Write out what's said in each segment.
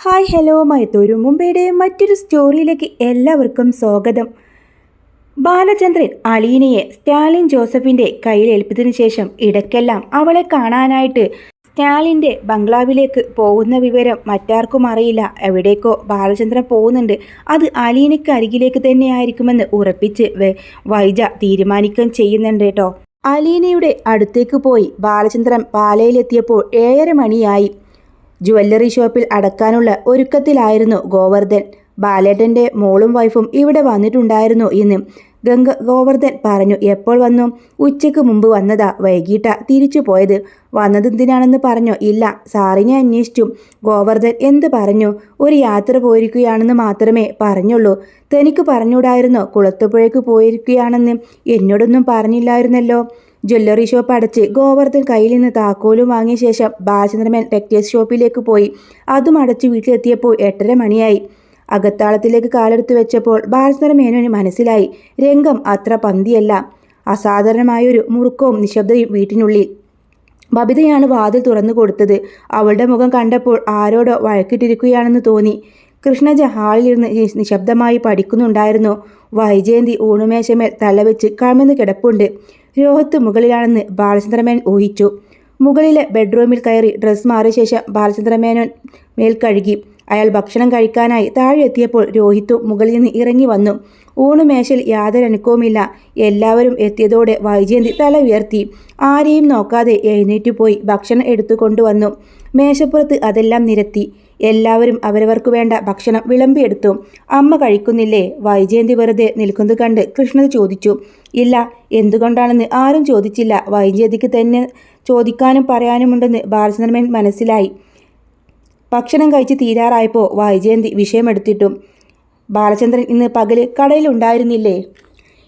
Hi hello മൈത്തൂരു മുംബൈയുടെ മറ്റൊരു സ്റ്റോറിയിലേക്ക് എല്ലാവർക്കും സ്വാഗതം. ബാലചന്ദ്രൻ അലീനയെ സ്റ്റാലിൻ ജോസഫിൻ്റെ കയ്യിൽ ഏൽപ്പിച്ചതിന് ശേഷം ഇടയ്ക്കെല്ലാം അവളെ കാണാനായിട്ട് സ്റ്റാലിൻ്റെ ബംഗ്ലാവിലേക്ക് പോകുന്ന വിവരം മറ്റാർക്കും അറിയില്ല. എവിടേക്കോ ബാലചന്ദ്രൻ പോകുന്നുണ്ട്. അത് അലീനയ്ക്ക് അരികിലേക്ക് തന്നെയായിരിക്കുമെന്ന് ഉറപ്പിച്ച് വൈജ തീരുമാനിക്കുകയും ചെയ്യുന്നുണ്ട് കേട്ടോ. അലീനയുടെ അടുത്തേക്ക് പോയി ബാലചന്ദ്രൻ പാലയിലെത്തിയപ്പോൾ 7:30 മണിയായി. ജുവല്ലറി ഷോപ്പിൽ അടക്കാനുള്ള ഒരുക്കത്തിലായിരുന്നു ഗോവർദ്ധൻ. ബാലേട്ടൻ്റെ മോളും വൈഫും ഇവിടെ വന്നിട്ടുണ്ടായിരുന്നു ഇന്ന്. ഗോവർദ്ധൻ പറഞ്ഞു. എപ്പോൾ വന്നു? ഉച്ചയ്ക്ക് മുമ്പ് വന്നതാ. വൈകിട്ടാ തിരിച്ചു പോയത്. വന്നതെന്തിനാണെന്ന് പറഞ്ഞോ? ഇല്ല, സാറിനെ അന്വേഷിച്ചു. ഗോവർദ്ധൻ എന്ത് പറഞ്ഞു? ഒരു യാത്ര പോയിരിക്കുകയാണെന്ന് മാത്രമേ പറഞ്ഞുള്ളൂ. തനിക്ക് പറഞ്ഞുകൂടായിരുന്നോ കുളത്തുപുഴയ്ക്ക് പോയിരിക്കുകയാണെന്ന്? എന്നോടൊന്നും പറഞ്ഞില്ലായിരുന്നല്ലോ. ജ്വല്ലറി ഷോപ്പ് അടച്ച് ഗോവർദ്ധൻ കയ്യിൽ നിന്ന് താക്കോലും വാങ്ങിയ ശേഷം ബാലചന്ദ്രമേൻ ടെക്സ്റ്റൈൽസ് ഷോപ്പിലേക്ക് പോയി. അതും അടച്ച് വീട്ടിലെത്തിയപ്പോൾ 8:30 മണിയായി. അകത്താളത്തിലേക്ക് കാലെടുത്ത് വെച്ചപ്പോൾ ബാലചന്ദ്രമേനോന് മനസ്സിലായി രംഗം അത്ര പന്തിയല്ല. അസാധാരണമായൊരു മുറുക്കവും നിശബ്ദതയും വീട്ടിനുള്ളിൽ. ബബിതയാണ് വാതിൽ തുറന്നു കൊടുത്തത്. അവളുടെ മുഖം കണ്ടപ്പോൾ ആരോടോ വഴക്കിട്ടിരിക്കുകയാണെന്ന് തോന്നി. കൃഷ്ണജ ഹാളിലിരുന്ന് നിശബ്ദമായി പഠിക്കുന്നുണ്ടായിരുന്നു. വൈജയന്തി ഊണുമേശമേൽ തലവെച്ച് കമിഴ്ന്ന് കിടപ്പുണ്ട്. രോഹത്ത് മുകളിലാണെന്ന് ബാലചന്ദ്രമേനോൻ ഊഹിച്ചു. മുകളിലെ ബെഡ്റൂമിൽ കയറി ഡ്രസ്സ് മാറിയ ശേഷം ബാലചന്ദ്രമേനോൻ മേൽ കഴുകി. അയാൾ ഭക്ഷണം കഴിക്കാനായി താഴെ എത്തിയപ്പോൾ രോഹിത്തും മുകളിൽ നിന്ന് ഇറങ്ങി വന്നു. ഊണുമേശയിൽ യാതൊരു അനക്കവുമില്ല. എല്ലാവരും എത്തിയതോടെ വൈജയന്തി തല ഉയർത്തി. ആരെയും നോക്കാതെ എഴുന്നേറ്റ് പോയി ഭക്ഷണം എടുത്തു കൊണ്ടുവന്നു. മേശപ്പുറത്ത് അതെല്ലാം നിരത്തി. എല്ലാവരും അവരവർക്ക് വേണ്ട ഭക്ഷണം വിളമ്പിയെടുത്തു. അമ്മ കഴിക്കുന്നില്ലേ? വൈജയന്തി വെറുതെ നിൽക്കുന്നത് കണ്ട് കൃഷ്ണത് ചോദിച്ചു. ഇല്ല. എന്തുകൊണ്ടാണെന്ന് ആരും ചോദിച്ചില്ല. വൈജയന്തിക്ക് തന്നെ ചോദിക്കാനും പറയാനുമുണ്ടെന്ന് ബാലചന്ദ്രമേൻ മനസ്സിലായി. ഭക്ഷണം കഴിച്ച് തീരാറായപ്പോൾ വൈജയന്തി വിഷയമെടുത്തിട്ടു. ബാലചന്ദ്രൻ ഇന്ന് പകല് കടയിലുണ്ടായിരുന്നില്ലേ?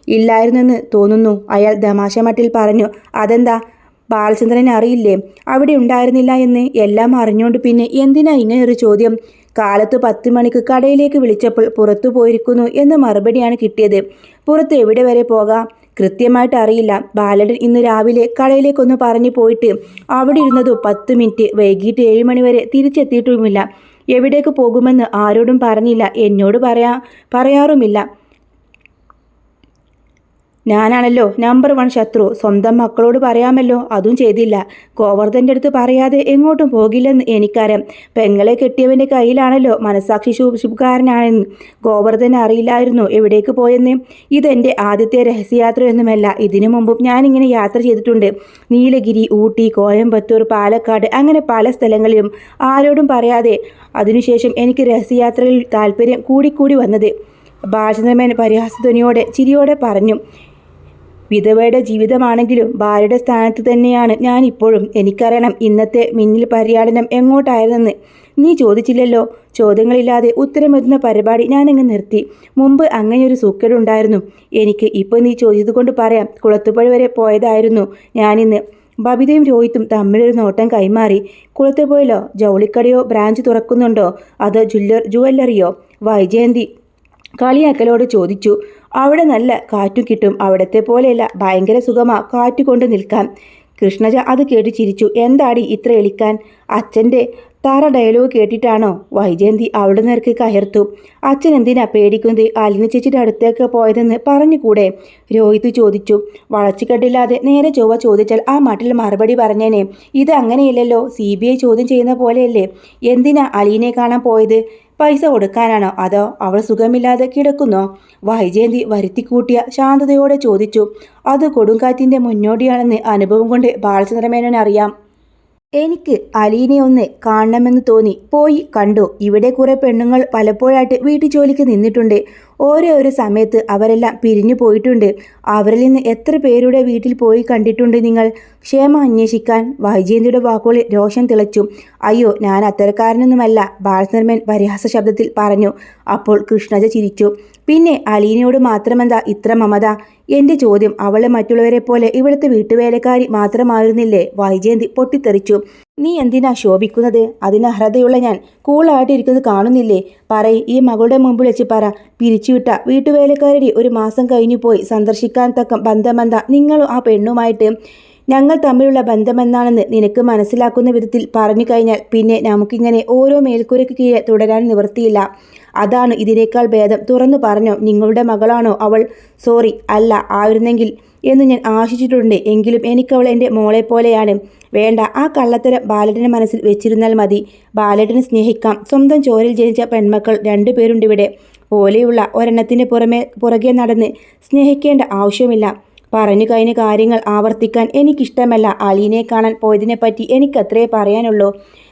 ഇല്ലായിരുന്നെന്ന് തോന്നുന്നു, അയാൾ തമാശ മട്ടിൽ പറഞ്ഞു. അതെന്താ? ബാലചന്ദ്രനെ അറിയില്ലേ അവിടെ ഉണ്ടായിരുന്നില്ല എന്ന്? എല്ലാം അറിഞ്ഞുകൊണ്ട് പിന്നെ എന്തിനാ ഇങ്ങനെയൊരു ചോദ്യം? കാലത്ത് 10 മണിക്ക് കടയിലേക്ക് വിളിച്ചപ്പോൾ പുറത്തു പോയിരിക്കുന്നു എന്ന മറുപടിയാണ് കിട്ടിയത്. പുറത്ത് എവിടെ വരെ പോകാം? കൃത്യമായിട്ട് അറിയില്ല. ബാലൻ ഇന്ന് രാവിലെ കടയിലേക്കൊന്ന് പറഞ്ഞു പോയിട്ട് അവിടെ ഇരുന്നതു 10 മിനിറ്റ്. വൈകിട്ട് 7 മണി വരെ തിരിച്ചെത്തിയിട്ടുമില്ല. എവിടേക്ക് പോകുമെന്ന് ആരോടും പറഞ്ഞില്ല. എന്നോട് പറയാറുമില്ല. ഞാനാണല്ലോ നമ്പർ 1 ശത്രു. സ്വന്തം മക്കളോട് പറയാമല്ലോ, അതും ചെയ്തില്ല. ഗോവർദ്ധൻ്റെ അടുത്ത് പറയാതെ എങ്ങോട്ടും പോകില്ലെന്ന് എനിക്കറിയാം. പെങ്ങളെ കെട്ടിയവൻ്റെ കയ്യിലാണല്ലോ മനസാക്ഷി. ശുഭകാരനാണെന്ന് ഗോവർദ്ധന് അറിയില്ലായിരുന്നു എവിടേക്ക് പോയെന്ന്. ഇതെൻ്റെ ആദ്യത്തെ രഹസ്യയാത്രയൊന്നുമല്ല. ഇതിനു മുമ്പും ഞാനിങ്ങനെ യാത്ര ചെയ്തിട്ടുണ്ട്. നീലഗിരി, ഊട്ടി, കോയമ്പത്തൂർ, പാലക്കാട്, അങ്ങനെ പല സ്ഥലങ്ങളിലും ആരോടും പറയാതെ. അതിനുശേഷം എനിക്ക് രഹസ്യയാത്രയിൽ താല്പര്യം കൂടിക്കൂടി വന്നത്. ബാലചന്ദ്രമേൻ പരിഹാസധ്വനിയോടെ ചിരിയോടെ പറഞ്ഞു. വിധവയുടെ ജീവിതമാണെങ്കിലും ഭാര്യയുടെ സ്ഥാനത്ത് തന്നെയാണ് ഞാനിപ്പോഴും. എനിക്കറിയണം ഇന്നത്തെ മിന്നൽ പര്യടനം എങ്ങോട്ടായിരുന്നെന്ന്. നീ ചോദിച്ചില്ലല്ലോ. ചോദ്യങ്ങളില്ലാതെ ഉത്തരമെത്തുന്ന പരിപാടി ഞാനങ്ങ് നിർത്തി. മുമ്പ് അങ്ങനെയൊരു സൂക്കേടുണ്ടായിരുന്നു എനിക്ക്. ഇപ്പോൾ നീ ചോദിച്ചതുകൊണ്ട് പറയാം. കുളത്തുപുഴ വരെ പോയതായിരുന്നു ഞാനിന്ന്. ബബിതയും രോഹിത്തും തമ്മിലൊരു നോട്ടം കൈമാറി. കുളത്തുപുഴയിലോ? ജൗളിക്കടയോ ബ്രാഞ്ച് തുറക്കുന്നുണ്ടോ? അതോ ജുവല്ലറിയോ? വൈജയന്തി കളിയാക്കലോട് ചോദിച്ചു. അവിടെ നല്ല കാറ്റും കിട്ടും. അവിടത്തെ പോലെയല്ല, ഭയങ്കര സുഖമാ കാറ്റുകൊണ്ട് നിൽക്കാൻ. കൃഷ്ണജ അത് കേട്ട് ചിരിച്ചു. എന്താടി ഇത്ര എളിക്കാൻ? അച്ഛൻ്റെ തറ ഡയലോഗ് കേട്ടിട്ടാണോ? വൈജയന്തി അവളുടെ നേർക്ക് കയർത്തു. അച്ഛൻ എന്തിനാ പേടിക്കുന്നത്? അലിന ചേച്ചിയുടെ അടുത്തേക്ക് പോയതെന്ന് പറഞ്ഞുകൂടെ? രോഹിത് ചോദിച്ചു. വളച്ചുകെട്ടില്ലാതെ നേരെ ചൊവ്വ ചോദിച്ചാൽ ആ മട്ടിൽ മറുപടി പറഞ്ഞേനെ. ഇത് അങ്ങനെയല്ലല്ലോ. CBI ചോദ്യം ചെയ്യുന്ന പോലെയല്ലേ? എന്തിനാ അലീനെ കാണാൻ പോയത്? പൈസ കൊടുക്കാനാണോ? അതോ അവൾ സുഖമില്ലാതെ കിടക്കുന്നോ? വൈജയന്തി വരുത്തിക്കൂട്ടിയ ശാന്തതയോടെ ചോദിച്ചു. അത് കൊടുങ്കാറ്റിൻ്റെ മുന്നോടിയാണെന്ന് അനുഭവം കൊണ്ട് ബാലചന്ദ്രമേനോൻ അറിയാം. എനിക്ക് അലീനെ ഒന്ന് കാണണമെന്ന് തോന്നി. പോയി കണ്ടു. ഇവിടെ കുറെ പെണ്ണുങ്ങൾ പലപ്പോഴായിട്ട് വീട്ടു ജോലിക്ക് നിന്നിട്ടുണ്ട്. ഓരോ സമയത്ത് അവരെല്ലാം പിരിഞ്ഞു പോയിട്ടുണ്ട്. അവരിൽ നിന്ന് എത്ര പേരുടെ വീട്ടിൽ പോയി കണ്ടിട്ടുണ്ട് നിങ്ങൾ? ക്ഷേമം അന്വേഷിക്കാൻ. വൈജയന്തിയുടെ വാക്കുകളിൽ രോഷം തിളച്ചു. അയ്യോ, ഞാൻ അത്തരക്കാരനൊന്നുമല്ല, ബാലചന്ദ്രമേൻ പരിഹാസ ശബ്ദത്തിൽ പറഞ്ഞു. അപ്പോൾ കൃഷ്ണജ ചിരിച്ചു. പിന്നെ അലീനയോട് മാത്രമെന്താ ഇത്ര മമത? എൻ്റെ ചോദ്യം അവളെ മറ്റുള്ളവരെ പോലെ ഇവിടുത്തെ വീട്ടുവേലക്കാരി മാത്രമായിരുന്നില്ലേ? വൈജയന്തി പൊട്ടിത്തെറിച്ചു. നീ എന്തിനാ ശോഭിക്കുന്നത്? അതിന് അർഹതയുള്ള ഞാൻ കൂളായിട്ടിരിക്കുന്നത് കാണുന്നില്ലേ? പറയ്, ഈ മകളുടെ മുമ്പിൽ വെച്ച് പറ. പിരിച്ചുവിട്ട വീട്ടുവേലക്കാരുടെ 1 മാസം കഴിഞ്ഞു പോയി സന്ദർശിക്കാൻ തക്ക ബന്ധമെന്താ നിങ്ങളും ആ പെണ്ണുമായിട്ട്? ഞങ്ങൾ തമ്മിലുള്ള ബന്ധമെന്താണെന്ന് നിനക്ക് മനസ്സിലാക്കുന്ന വിധത്തിൽ പറഞ്ഞു കഴിഞ്ഞാൽ പിന്നെ നമുക്കിങ്ങനെ ഓരോ മേൽക്കൂരയ്ക്ക് കീഴെ തുടരാൻ നിവൃത്തിയില്ല. അതാണ് ഇതിനേക്കാൾ ഭേദം. തുറന്നു പറഞ്ഞോ, നിങ്ങളുടെ മകളാണോ അവൾ? സോറി, അല്ല. ആയിരുന്നെങ്കിൽ എന്ന് ഞാൻ ആശിച്ചിട്ടുണ്ട്. എങ്കിലും എനിക്കവൾ എൻ്റെ മോളെ പോലെയാണ്. വേണ്ട, ആ കള്ളത്തരം ബാലേട്ടൻ്റെ മനസ്സിൽ വെച്ചിരുന്നാൽ മതി. ബാലേട്ടനെ സ്നേഹിക്കാം. സ്വന്തം ചോരയിൽ ജനിച്ച പെൺമക്കൾ 2 പേരുണ്ടിവിടെ. പോലെയുള്ള ഒരെണ്ണത്തിൻ്റെ പുറകെ നടന്ന് സ്നേഹിക്കേണ്ട ആവശ്യമില്ല. പറഞ്ഞു കഴിഞ്ഞ കാര്യങ്ങൾ ആവർത്തിക്കാൻ എനിക്കിഷ്ടമല്ല. അലീനെ കാണാൻ പോയതിനെപ്പറ്റി എനിക്കത്രേ പറയാനുള്ളൂ.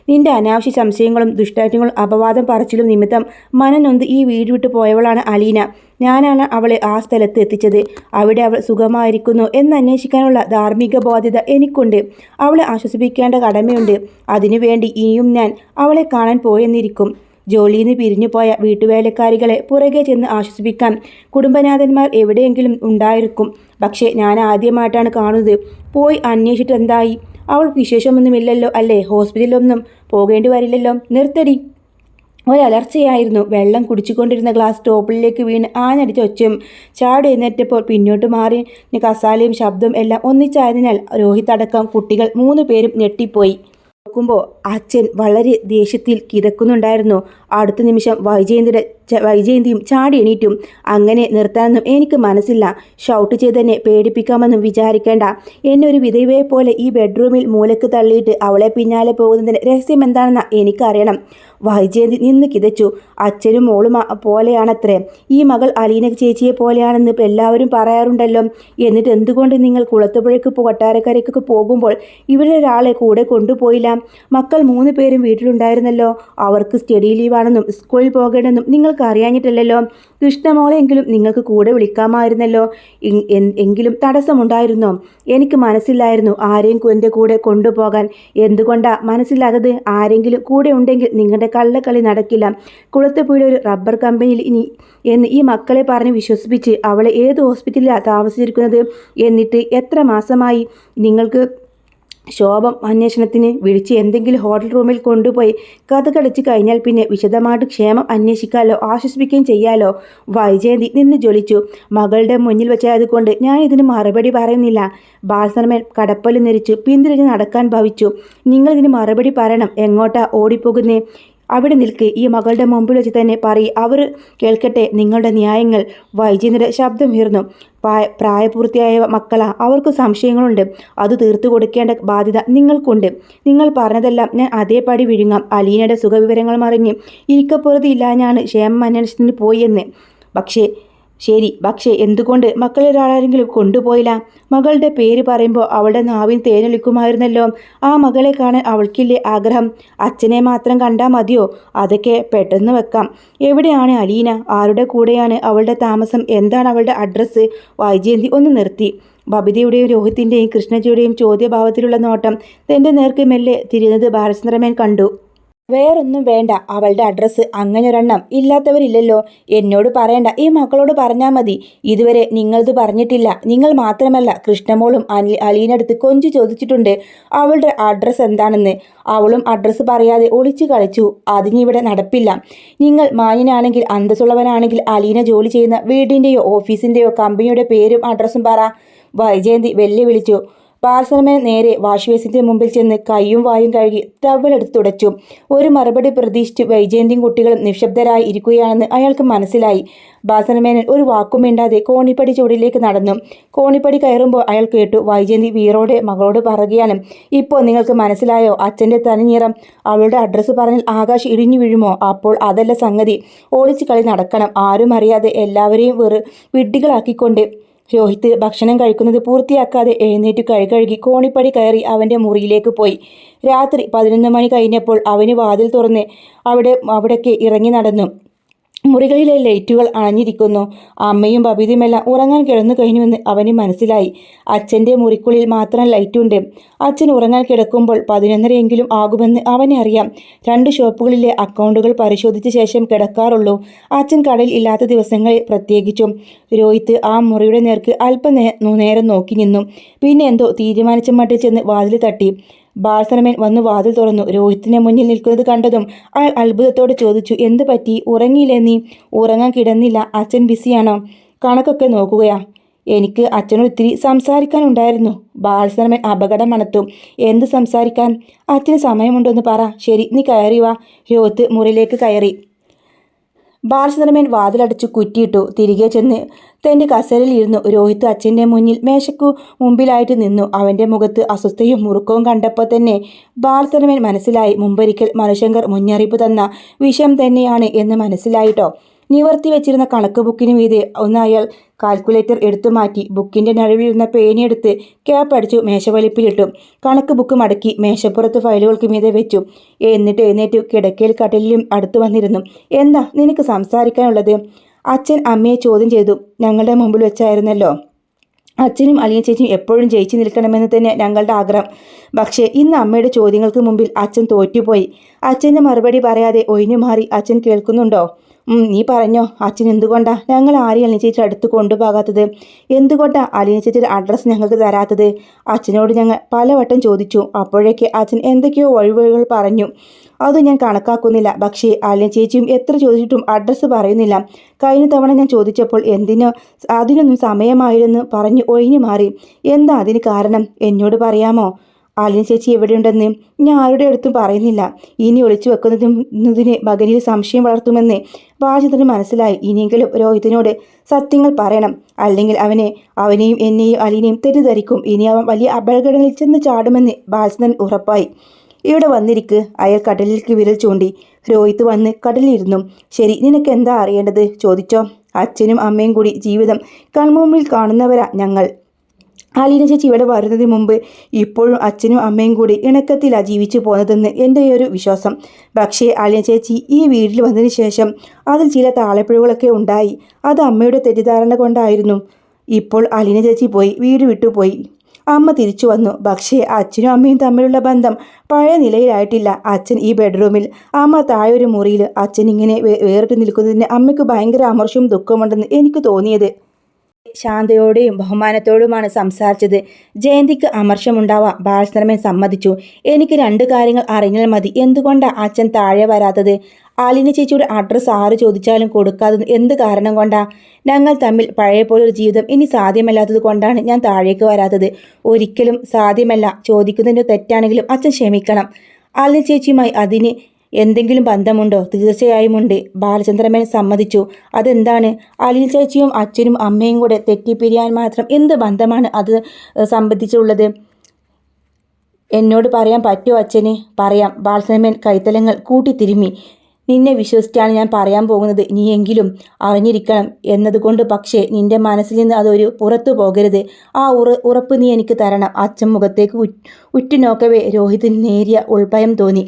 നിന്റെ അനാവശ്യ സംശയങ്ങളും ദുഷ്ടാറ്റങ്ങളും അപവാദം പറച്ചിലും നിമിത്തം മനനൊന്ത് ഈ വീട് വിട്ടു പോയവളാണ് അലീന. ഞാനാണ് അവളെ ആ സ്ഥലത്ത് എത്തിച്ചത്. അവിടെ അവൾ സുഖമായിരിക്കുന്നു എന്നന്വേഷിക്കാനുള്ള ധാർമ്മിക ബാധ്യത എനിക്കുണ്ട്. അവളെ ആശ്വസിപ്പിക്കേണ്ട കടമയുണ്ട്. അതിനുവേണ്ടി ഇനിയും ഞാൻ അവളെ കാണാൻ പോയെന്നിരിക്കും. ജോലിയിൽ നിന്ന് പിരിഞ്ഞുപോയ വീട്ടുവേലക്കാരികളെ പുറകെ ചെന്ന് ആശ്വസിപ്പിക്കാൻ കുടുംബനാഥന്മാർ എവിടെയെങ്കിലും ഉണ്ടായിരിക്കും. പക്ഷേ ഞാൻ ആദ്യമായിട്ടാണ് കാണുന്നത്. പോയി അന്വേഷിച്ചിട്ട് എന്തായി? അവൾക്ക് വിശേഷമൊന്നുമില്ലല്ലോ അല്ലേ? ഹോസ്പിറ്റലിലൊന്നും പോകേണ്ടി വരില്ലല്ലോ? നിർത്തടി. ഒരലർച്ചയായിരുന്നു. വെള്ളം കുടിച്ചുകൊണ്ടിരുന്ന ഗ്ലാസ് ടോപ്പിലേക്ക് വീണ് ആഞ്ഞടിച്ച ഒച്ചയും. ചാടി എഴുന്നേറ്റപ്പോൾ പിന്നോട്ട് മാറി കസാലയും ശബ്ദവും എല്ലാം ഒന്നിച്ചായതിനാൽ രോഹിത് അടക്കം കുട്ടികൾ 3 പേരും ഞെട്ടിപ്പോയി. നോക്കുമ്പോൾ അച്ഛൻ വളരെ ദേഷ്യത്തിൽ കിതക്കുന്നുണ്ടായിരുന്നു. അടുത്ത നിമിഷം വൈജയന്തിയും ചാടി എണീറ്റും. അങ്ങനെ നിർത്താനൊന്നും എനിക്ക് മനസ്സില്ല. ഷൗട്ട് ചെയ്ത് തന്നെ പേടിപ്പിക്കാമെന്നും വിചാരിക്കേണ്ട. എന്നെ ഒരു വിധവയെ പോലെ ഈ ബെഡ്റൂമിൽ മൂലക്ക് തള്ളിയിട്ട് അവളെ പിന്നാലെ പോകുന്നതിൻ്റെ രഹസ്യം എന്താണെന്ന് എനിക്കറിയണം. വൈജയന്തി നിന്ന് കിതച്ചു. അച്ഛനും മോളും പോലെയാണത്രേ ഈ മകൾ. അലീന ചേച്ചിയെ പോലെയാണെന്ന് എല്ലാവരും പറയാറുണ്ടല്ലോ. എന്നിട്ട് എന്തുകൊണ്ട് നിങ്ങൾ കുളത്തുപുഴയ്ക്ക് കൊട്ടാരക്കരയ്ക്കൊക്കെ പോകുമ്പോൾ ഇവരുടെ ഒരാളെ കൂടെ കൊണ്ടുപോയില്ല? മക്കൾ 3 പേരും വീട്ടിലുണ്ടായിരുന്നല്ലോ. അവർക്ക് സ്റ്റഡി ലീവാണെന്നും സ്കൂളിൽ പോകണമെന്നും നിങ്ങൾക്ക് അറിയാഞ്ഞിട്ടല്ലോ. കൃഷ്ണമോളെങ്കിലും നിങ്ങൾക്ക് കൂടെ വിളിക്കാമായിരുന്നല്ലോ. എങ്കിലും തടസ്സമുണ്ടായിരുന്നോ? എനിക്ക് മനസ്സിലായിരുന്നു ആരെയും എൻ്റെ കൂടെ കൊണ്ടുപോകാൻ. എന്തുകൊണ്ടാ മനസ്സിലാകാത്തത്? ആരെങ്കിലും കൂടെ ഉണ്ടെങ്കിൽ നിങ്ങളുടെ കള്ളക്കളി നടക്കില്ല. കുളത്തുപുഴ ഒരു റബ്ബർ കമ്പനിയിൽ എന്ന് ഈ മക്കളെ പറഞ്ഞ് വിശ്വസിപ്പിച്ച് അവളെ ഏത് ഹോസ്പിറ്റലിലാണ് താമസിച്ചിരിക്കുന്നത്? എന്നിട്ട് എത്ര മാസമായി? നിങ്ങൾക്ക് ശോഭം അന്വേഷണത്തിന് വിളിച്ച് എന്തെങ്കിലും ഹോട്ടൽ റൂമിൽ കൊണ്ടുപോയി കഥകടച്ച് കഴിഞ്ഞാൽ പിന്നെ വിശദമായിട്ട് ക്ഷേമം അന്വേഷിക്കാമല്ലോ, ആശ്വസിപ്പിക്കുകയും ചെയ്യാലോ. വൈജയന്തി നിന്ന് ജ്വലിച്ചു. മകളുടെ മുന്നിൽ വെച്ചായതുകൊണ്ട് ഞാൻ ഇതിന് മറുപടി പറയുന്നില്ല. ബാലസർമൻ കടപ്പല് നെരിച്ചു പിന്തിരിഞ്ഞ് നടക്കാൻ ഭാവിച്ചു. നിങ്ങളിതിന് മറുപടി പറയണം. എങ്ങോട്ടാ ഓടിപ്പോകുന്നേ? അവിടെ നിൽക്ക്. ഈ മകളുടെ മുമ്പിൽ വെച്ച് തന്നെ പറയും. അവർ കേൾക്കട്ടെ നിങ്ങളുടെ ന്യായങ്ങൾ. വൈജയന്തിയുടെ ശബ്ദം ഉയർന്നു. പ്രായപൂർത്തിയായ മക്കളാ, അവർക്ക് സംശയങ്ങളുണ്ട്. അത് തീർത്തു കൊടുക്കേണ്ട ബാധ്യത നിങ്ങൾക്കുണ്ട്. നിങ്ങൾ പറഞ്ഞതെല്ലാം ഞാൻ അതേപടി വിഴുങ്ങാം. അലീനയുടെ സുഖവിവരങ്ങൾ മറിഞ്ഞ് ഇരിക്കപ്പുറത്തില്ലാഞ്ഞാണ് ക്ഷേമ അന്വേഷണത്തിന് പോയെന്ന്. പക്ഷേ എന്തുകൊണ്ട് മക്കളൊരാളെങ്കിലും കൊണ്ടുപോയില്ല? മകളുടെ പേര് പറയുമ്പോൾ അവളുടെ നാവിൻ തേനൊലിക്കുമായിരുന്നല്ലോ. ആ മകളെ കാണാൻ അവൾക്കില്ലേ ആഗ്രഹം? അച്ഛനെ മാത്രം കണ്ടാൽ മതിയോ? അതൊക്കെ പെട്ടെന്ന് വെക്കാം. എവിടെയാണ് അലീന? ആരുടെ കൂടെയാണ് അവളുടെ താമസം? എന്താണ് അവളുടെ അഡ്രസ്സ്? വൈജയന്തി ഒന്ന് നിർത്തി. ബബിതയുടെയും രോഹിത്തിൻ്റെയും കൃഷ്ണജിയുടെയും ചോദ്യഭാവത്തിലുള്ള നോട്ടം തൻ്റെ നേർക്ക് മെല്ലെ തിരിയുന്നത് ബാലചന്ദ്രമേൻ കണ്ടു. വേറൊന്നും വേണ്ട. അവളുടെ അഡ്രസ്സ് അങ്ങനൊരെണ്ണം ഇല്ലാത്തവരില്ലല്ലോ. എന്നോട് പറയണ്ട, ഈ മക്കളോട് പറഞ്ഞാൽ മതി. ഇതുവരെ നിങ്ങളത് പറഞ്ഞിട്ടില്ല. നിങ്ങൾ മാത്രമല്ല, കൃഷ്ണമോളും അലീനടുത്ത് കൊഞ്ചു ചോദിച്ചിട്ടുണ്ട് അവളുടെ അഡ്രസ്സ് എന്താണെന്ന്. അവളും അഡ്രസ്സ് പറയാതെ ഒളിച്ചു കളിച്ചു. അതിനിവിടെ നടപ്പില്ല. നിങ്ങൾ മാന്യനാണെങ്കിൽ, അന്തസ്സുള്ളവനാണെങ്കിൽ അലീന ജോലി ചെയ്യുന്ന വീടിൻ്റെയോ ഓഫീസിൻ്റെയോ കമ്പനിയുടെ പേരും അഡ്രസ്സും പറ. വൈജയന്തി വെല്ലുവിളിച്ചു. ബാലസർമൻ നേരെ വാഷ് ബേസിൻ്റെ മുമ്പിൽ ചെന്ന് കൈയും വായും കഴുകി ടവലെടുത്ത് തുടച്ചു. ഒരു മറുപടി പ്രതീക്ഷിച്ച് വൈജയന്തിയും കുട്ടികളും നിശബ്ദരായി ഇരിക്കുകയാണെന്ന് അയാൾക്ക് മനസ്സിലായി. ബാലസർമേനൻ ഒരു വാക്കും മിണ്ടാതെ കോണിപ്പടി ചുവടിലേക്ക് നടന്നു. കോണിപ്പടി കയറുമ്പോൾ അയാൾ കേട്ടു വൈജയന്തി വീറോടെ മകളോട് പറയുകയാണ്. ഇപ്പോൾ നിങ്ങൾക്ക് മനസ്സിലായോ അച്ഛൻ്റെ തനിനിറം? അവളുടെ അഡ്രസ്സ് പറഞ്ഞാൽ ആകാശ് ഇടിഞ്ഞു വീഴുമോ? അപ്പോൾ അതല്ല സംഗതി. ഒളിച്ചു കളി നടക്കണം. ആരും അറിയാതെ എല്ലാവരെയും വിഡ്ഢികളാക്കിക്കൊണ്ട്. രോഹിത് ഭക്ഷണം കഴിക്കുന്നത് പൂർത്തിയാക്കാതെ എഴുന്നേറ്റ് കഴുകി കോണിപ്പടി കയറി അവൻ്റെ മുറിയിലേക്ക് പോയി. രാത്രി 11 മണി കഴിഞ്ഞപ്പോൾ അവന് വാതിൽ തുറന്ന് അവിടേക്ക് ഇറങ്ങി നടന്നു. മുറികളിലെ ലൈറ്റുകൾ അണഞ്ഞിരിക്കുന്നു. അമ്മയും ബബിതയുമെല്ലാം ഉറങ്ങാൻ കിടന്നു കഴിഞ്ഞുവെന്ന് അവന് മനസ്സിലായി. അച്ഛൻ്റെ മുറിക്കുള്ളിൽ മാത്രം ലൈറ്റുണ്ട്. അച്ഛൻ ഉറങ്ങാൻ കിടക്കുമ്പോൾ 11:30 ആകുമെന്ന് അവനെ അറിയാം. 2 ഷോപ്പുകളിലെ അക്കൗണ്ടുകൾ പരിശോധിച്ച ശേഷം കിടക്കാറുള്ളൂ. അച്ഛൻ കടയിൽ ഇല്ലാത്ത ദിവസങ്ങളിൽ പ്രത്യേകിച്ചും. രോഹിത് ആ മുറിയുടെ നേർക്ക് അല്പം നേരം നോക്കി നിന്നു. പിന്നെ എന്തോ തീരുമാനിച്ച മട്ടിൽ ചെന്ന് വാതിൽ തട്ടി. ബാലസർമൻ വന്നു വാതിൽ തുറന്നു. രോഹിത്തിനെ മുന്നിൽ നിൽക്കുന്നത് കണ്ടതും അയാൾ അത്ഭുതത്തോടെ ചോദിച്ചു, എന്ത് പറ്റി? ഉറങ്ങിയില്ലേ നീ? ഉറങ്ങാൻ കിടന്നില്ല. അച്ഛൻ ബിസിയാണോ? കണക്കൊക്കെ നോക്കുകയാ. എനിക്ക് അച്ഛനോട് ഇത്തിരി സംസാരിക്കാനുണ്ടായിരുന്നു. ബാലചന്ദ്രൻ അപകടം മണത്തും. എന്ത് സംസാരിക്കാൻ? അച്ഛന് സമയമുണ്ടോന്ന് പറ. ശരി, നീ കയറി വാ. രോഹിത്ത് മുറിയിലേക്ക് കയറി. ബാലചന്ദ്രൻ വാതിലടച്ചു കുറ്റിയിട്ടു. തിരികെ ചെന്ന് തൻ്റെ കസേരയിൽ ഇരുന്നു. രോഹിത്ത് അച്ഛൻ്റെ മുന്നിൽ മേശയ്ക്കു മുമ്പിലായിട്ട് നിന്നു. അവൻ്റെ മുഖത്ത് അസ്വസ്ഥയും മുറുക്കവും കണ്ടപ്പോൾ തന്നെ ബാലചന്ദ്രൻ മനസ്സിലായി, മുമ്പൊരിക്കൽ മനുശങ്കർ മുന്നറിയിപ്പ് തന്ന വിഷയം തന്നെയാണ് എന്ന് മനസ്സിലായിട്ടോ. നിവർത്തി വെച്ചിരുന്ന കണക്ക് ബുക്കിന് മീതെ ഒന്ന് അയാൾ കാൽക്കുലേറ്റർ എടുത്തു മാറ്റി. ബുക്കിൻ്റെ നടുവിലിരുന്ന പേനയെടുത്ത് ക്യാപ്പ് അടിച്ചു മേശവലിപ്പിലിട്ടു. കണക്ക് ബുക്ക് മടക്കി മേശപ്പുറത്ത് ഫയലുകൾക്ക് മീതെ വെച്ചു. എന്നിട്ട് എഴുന്നേറ്റ് കിടക്കയിൽ കട്ടിലും അടുത്ത് വന്നിരുന്നു. എന്താ നിനക്ക് സംസാരിക്കാനുള്ളത്? അച്ഛൻ അമ്മയെ ചോദ്യം ചെയ്തു. ഞങ്ങളുടെ മുമ്പിൽ വെച്ചായിരുന്നല്ലോ. അച്ഛനും അളിയൻ ചേച്ചിയും എപ്പോഴും ജയിച്ചു നിൽക്കണമെന്ന് തന്നെ ഞങ്ങളുടെ ആഗ്രഹം. പക്ഷേ ഇന്ന് അമ്മയുടെ ചോദ്യങ്ങൾക്ക് മുമ്പിൽ അച്ഛൻ തോറ്റുപോയി. അച്ഛൻ്റെ മറുപടി പറയാതെ ഒഴിഞ്ഞു മാറി. അച്ഛൻ കേൾക്കുന്നുണ്ടോ? നീ പറഞ്ഞോ. അച്ഛൻ എന്തുകൊണ്ടാ ഞങ്ങൾ ആരെയും അളിയൻ ചേച്ചി അടുത്ത് കൊണ്ടുപോകാത്തത്? എന്തുകൊണ്ടാ അളിയൻ ചേച്ചിയുടെ അഡ്രസ്സ് ഞങ്ങൾക്ക് തരാത്തത്? അച്ഛനോട് ഞങ്ങൾ പലവട്ടം ചോദിച്ചു. അപ്പോഴേക്ക് അച്ഛൻ എന്തൊക്കെയോ ഒഴിവുകൾ പറഞ്ഞു. അത് ഞാൻ കണക്കാക്കുന്നില്ല. പക്ഷേ അളിയൻ ചേച്ചിയും എത്ര ചോദിച്ചിട്ടും അഡ്രസ്സ് പറയുന്നില്ല. കഴിഞ്ഞ തവണ ഞാൻ ചോദിച്ചപ്പോൾ അതിനൊന്നും സമയമായില്ലെന്ന് പറഞ്ഞ് ഒഴിഞ്ഞു മാറി. എന്താ അതിന് കാരണം? എന്നോട് പറയാമോ? അളിയൻ ചേച്ചി എവിടെയുണ്ടെന്ന് ഞാൻ ആരുടെ അടുത്തും പറയുന്നില്ല. ഇനി ഒളിച്ചു വെക്കുന്നതിന് മകനിൽ സംശയം വളർത്തുമെന്ന് ബാലചന്ദ്രന് മനസ്സിലായി. ഇനിയെങ്കിലും രോഹിത്തിനോട് സത്യങ്ങൾ പറയണം. അല്ലെങ്കിൽ അവനെയും എന്നെയും അളിനെയും തെറ്റിദ്ധരിക്കും. ഇനി അവൻ വലിയ അപകടങ്ങളിൽ ചെന്ന് ചാടുമെന്ന് ബാലചന്ദ്രൻ ഉറപ്പായി. ഇവിടെ വന്നിരിക്ക്. അയാൾ കടലിലേക്ക് വിരൽ ചൂണ്ടി. രോഹിത്ത് വന്ന് കടലിലിരുന്നു. ശരി, നിനക്ക് എന്താ അറിയേണ്ടത്? ചോദിച്ചോ. അച്ഛനും അമ്മയും കൂടി ജീവിതം കൺമുമ്പിൽ കാണുന്നവരാ ഞങ്ങൾ. അലീന ചേച്ചി ഇവിടെ വരുന്നതിന് മുമ്പ് ഇപ്പോഴും അച്ഛനും അമ്മയും കൂടി ഇണക്കത്തിലാണ് ജീവിച്ചു പോകുന്നതെന്ന് എൻ്റെ ഒരു വിശ്വാസം. പക്ഷേ അലീന ചേച്ചി ഈ വീട്ടിൽ വന്നതിന് ശേഷം അതിൽ ചില താളപ്പിഴവുകളൊക്കെ ഉണ്ടായി. അത് അമ്മയുടെ തെറ്റിദ്ധാരണ കൊണ്ടായിരുന്നു. ഇപ്പോൾ അലീന ചേച്ചി പോയി, വീട് വിട്ടുപോയി. അമ്മ തിരിച്ചു വന്നു. പക്ഷേ അച്ഛനും അമ്മയും തമ്മിലുള്ള ബന്ധം പഴയ നിലയിലായിട്ടില്ല. അച്ഛൻ ഈ ബെഡ്റൂമിൽ, അമ്മ താഴെ ഒരു മുറിയിൽ. അച്ഛൻ ഇങ്ങനെ വേറിട്ട് നിൽക്കുന്നതിന് അമ്മയ്ക്ക് ഭയങ്കര അമർഷവും ദുഃഖമുണ്ടെന്ന് എനിക്ക് തോന്നിയത്. ശാന്തയോടെയും ബഹുമാനത്തോടുമാണ് സംസാരിച്ചത്. ജയന്തിക്ക് അമർഷമുണ്ടാവാം. ബാലചന്ദ്രൻ സമ്മതിച്ചു. എനിക്ക് 2 കാര്യങ്ങൾ അറിഞ്ഞാൽ മതി. എന്തുകൊണ്ടാണ് അച്ഛൻ താഴെ വരാത്തത്? അലീന ചേച്ചിയുടെ അഡ്രസ്സ് ആര് ചോദിച്ചാലും കൊടുക്കാത്തത് എന്ത് കാരണം കൊണ്ടാ? ഞങ്ങൾ തമ്മിൽ പഴയ പോലൊരു ജീവിതം ഇനി സാധ്യമല്ലാത്തത് കൊണ്ടാണ് ഞാൻ താഴേക്ക് വരാത്തത്. ഒരിക്കലും സാധ്യമല്ല. ചോദിക്കുന്നതിൻ്റെ തെറ്റാണെങ്കിലും അച്ഛൻ ക്ഷമിക്കണം. അലീന ചേച്ചിയുമായി അതിന് എന്തെങ്കിലും ബന്ധമുണ്ടോ? തീർച്ചയായും ഉണ്ട്. ബാലചന്ദ്രൻ സമ്മതിച്ചു. അതെന്താണ്? അലീന ചേച്ചിയും അച്ഛനും അമ്മയും കൂടെ തെറ്റിപ്പിരിയാൻ മാത്രം എന്ത് ബന്ധമാണ് അത് സംബന്ധിച്ചുള്ളത്? എന്നോട് പറയാൻ പറ്റുമോ അച്ഛന്? പറയാം. ബാലചന്ദ്രൻ കൈത്തലങ്ങൾ കൂട്ടിത്തിരുമ്മി. നിന്നെ വിശ്വസിച്ചാണ് ഞാൻ പറയാൻ പോകുന്നത്. നീയെങ്കിലും അറിഞ്ഞിരിക്കണം എന്നതുകൊണ്ട്. പക്ഷേ നിന്റെ മനസ്സിൽ നിന്ന് അതൊരു പുറത്തു പോകരുത്. ആ ഉറപ്പ് നീ എനിക്ക് തരണം. അച്ഛൻ മുഖത്തേക്ക് ഉറ്റുനോക്കവേ രോഹിത്തിന് നേരിയ ഉൾഭയം തോന്നി.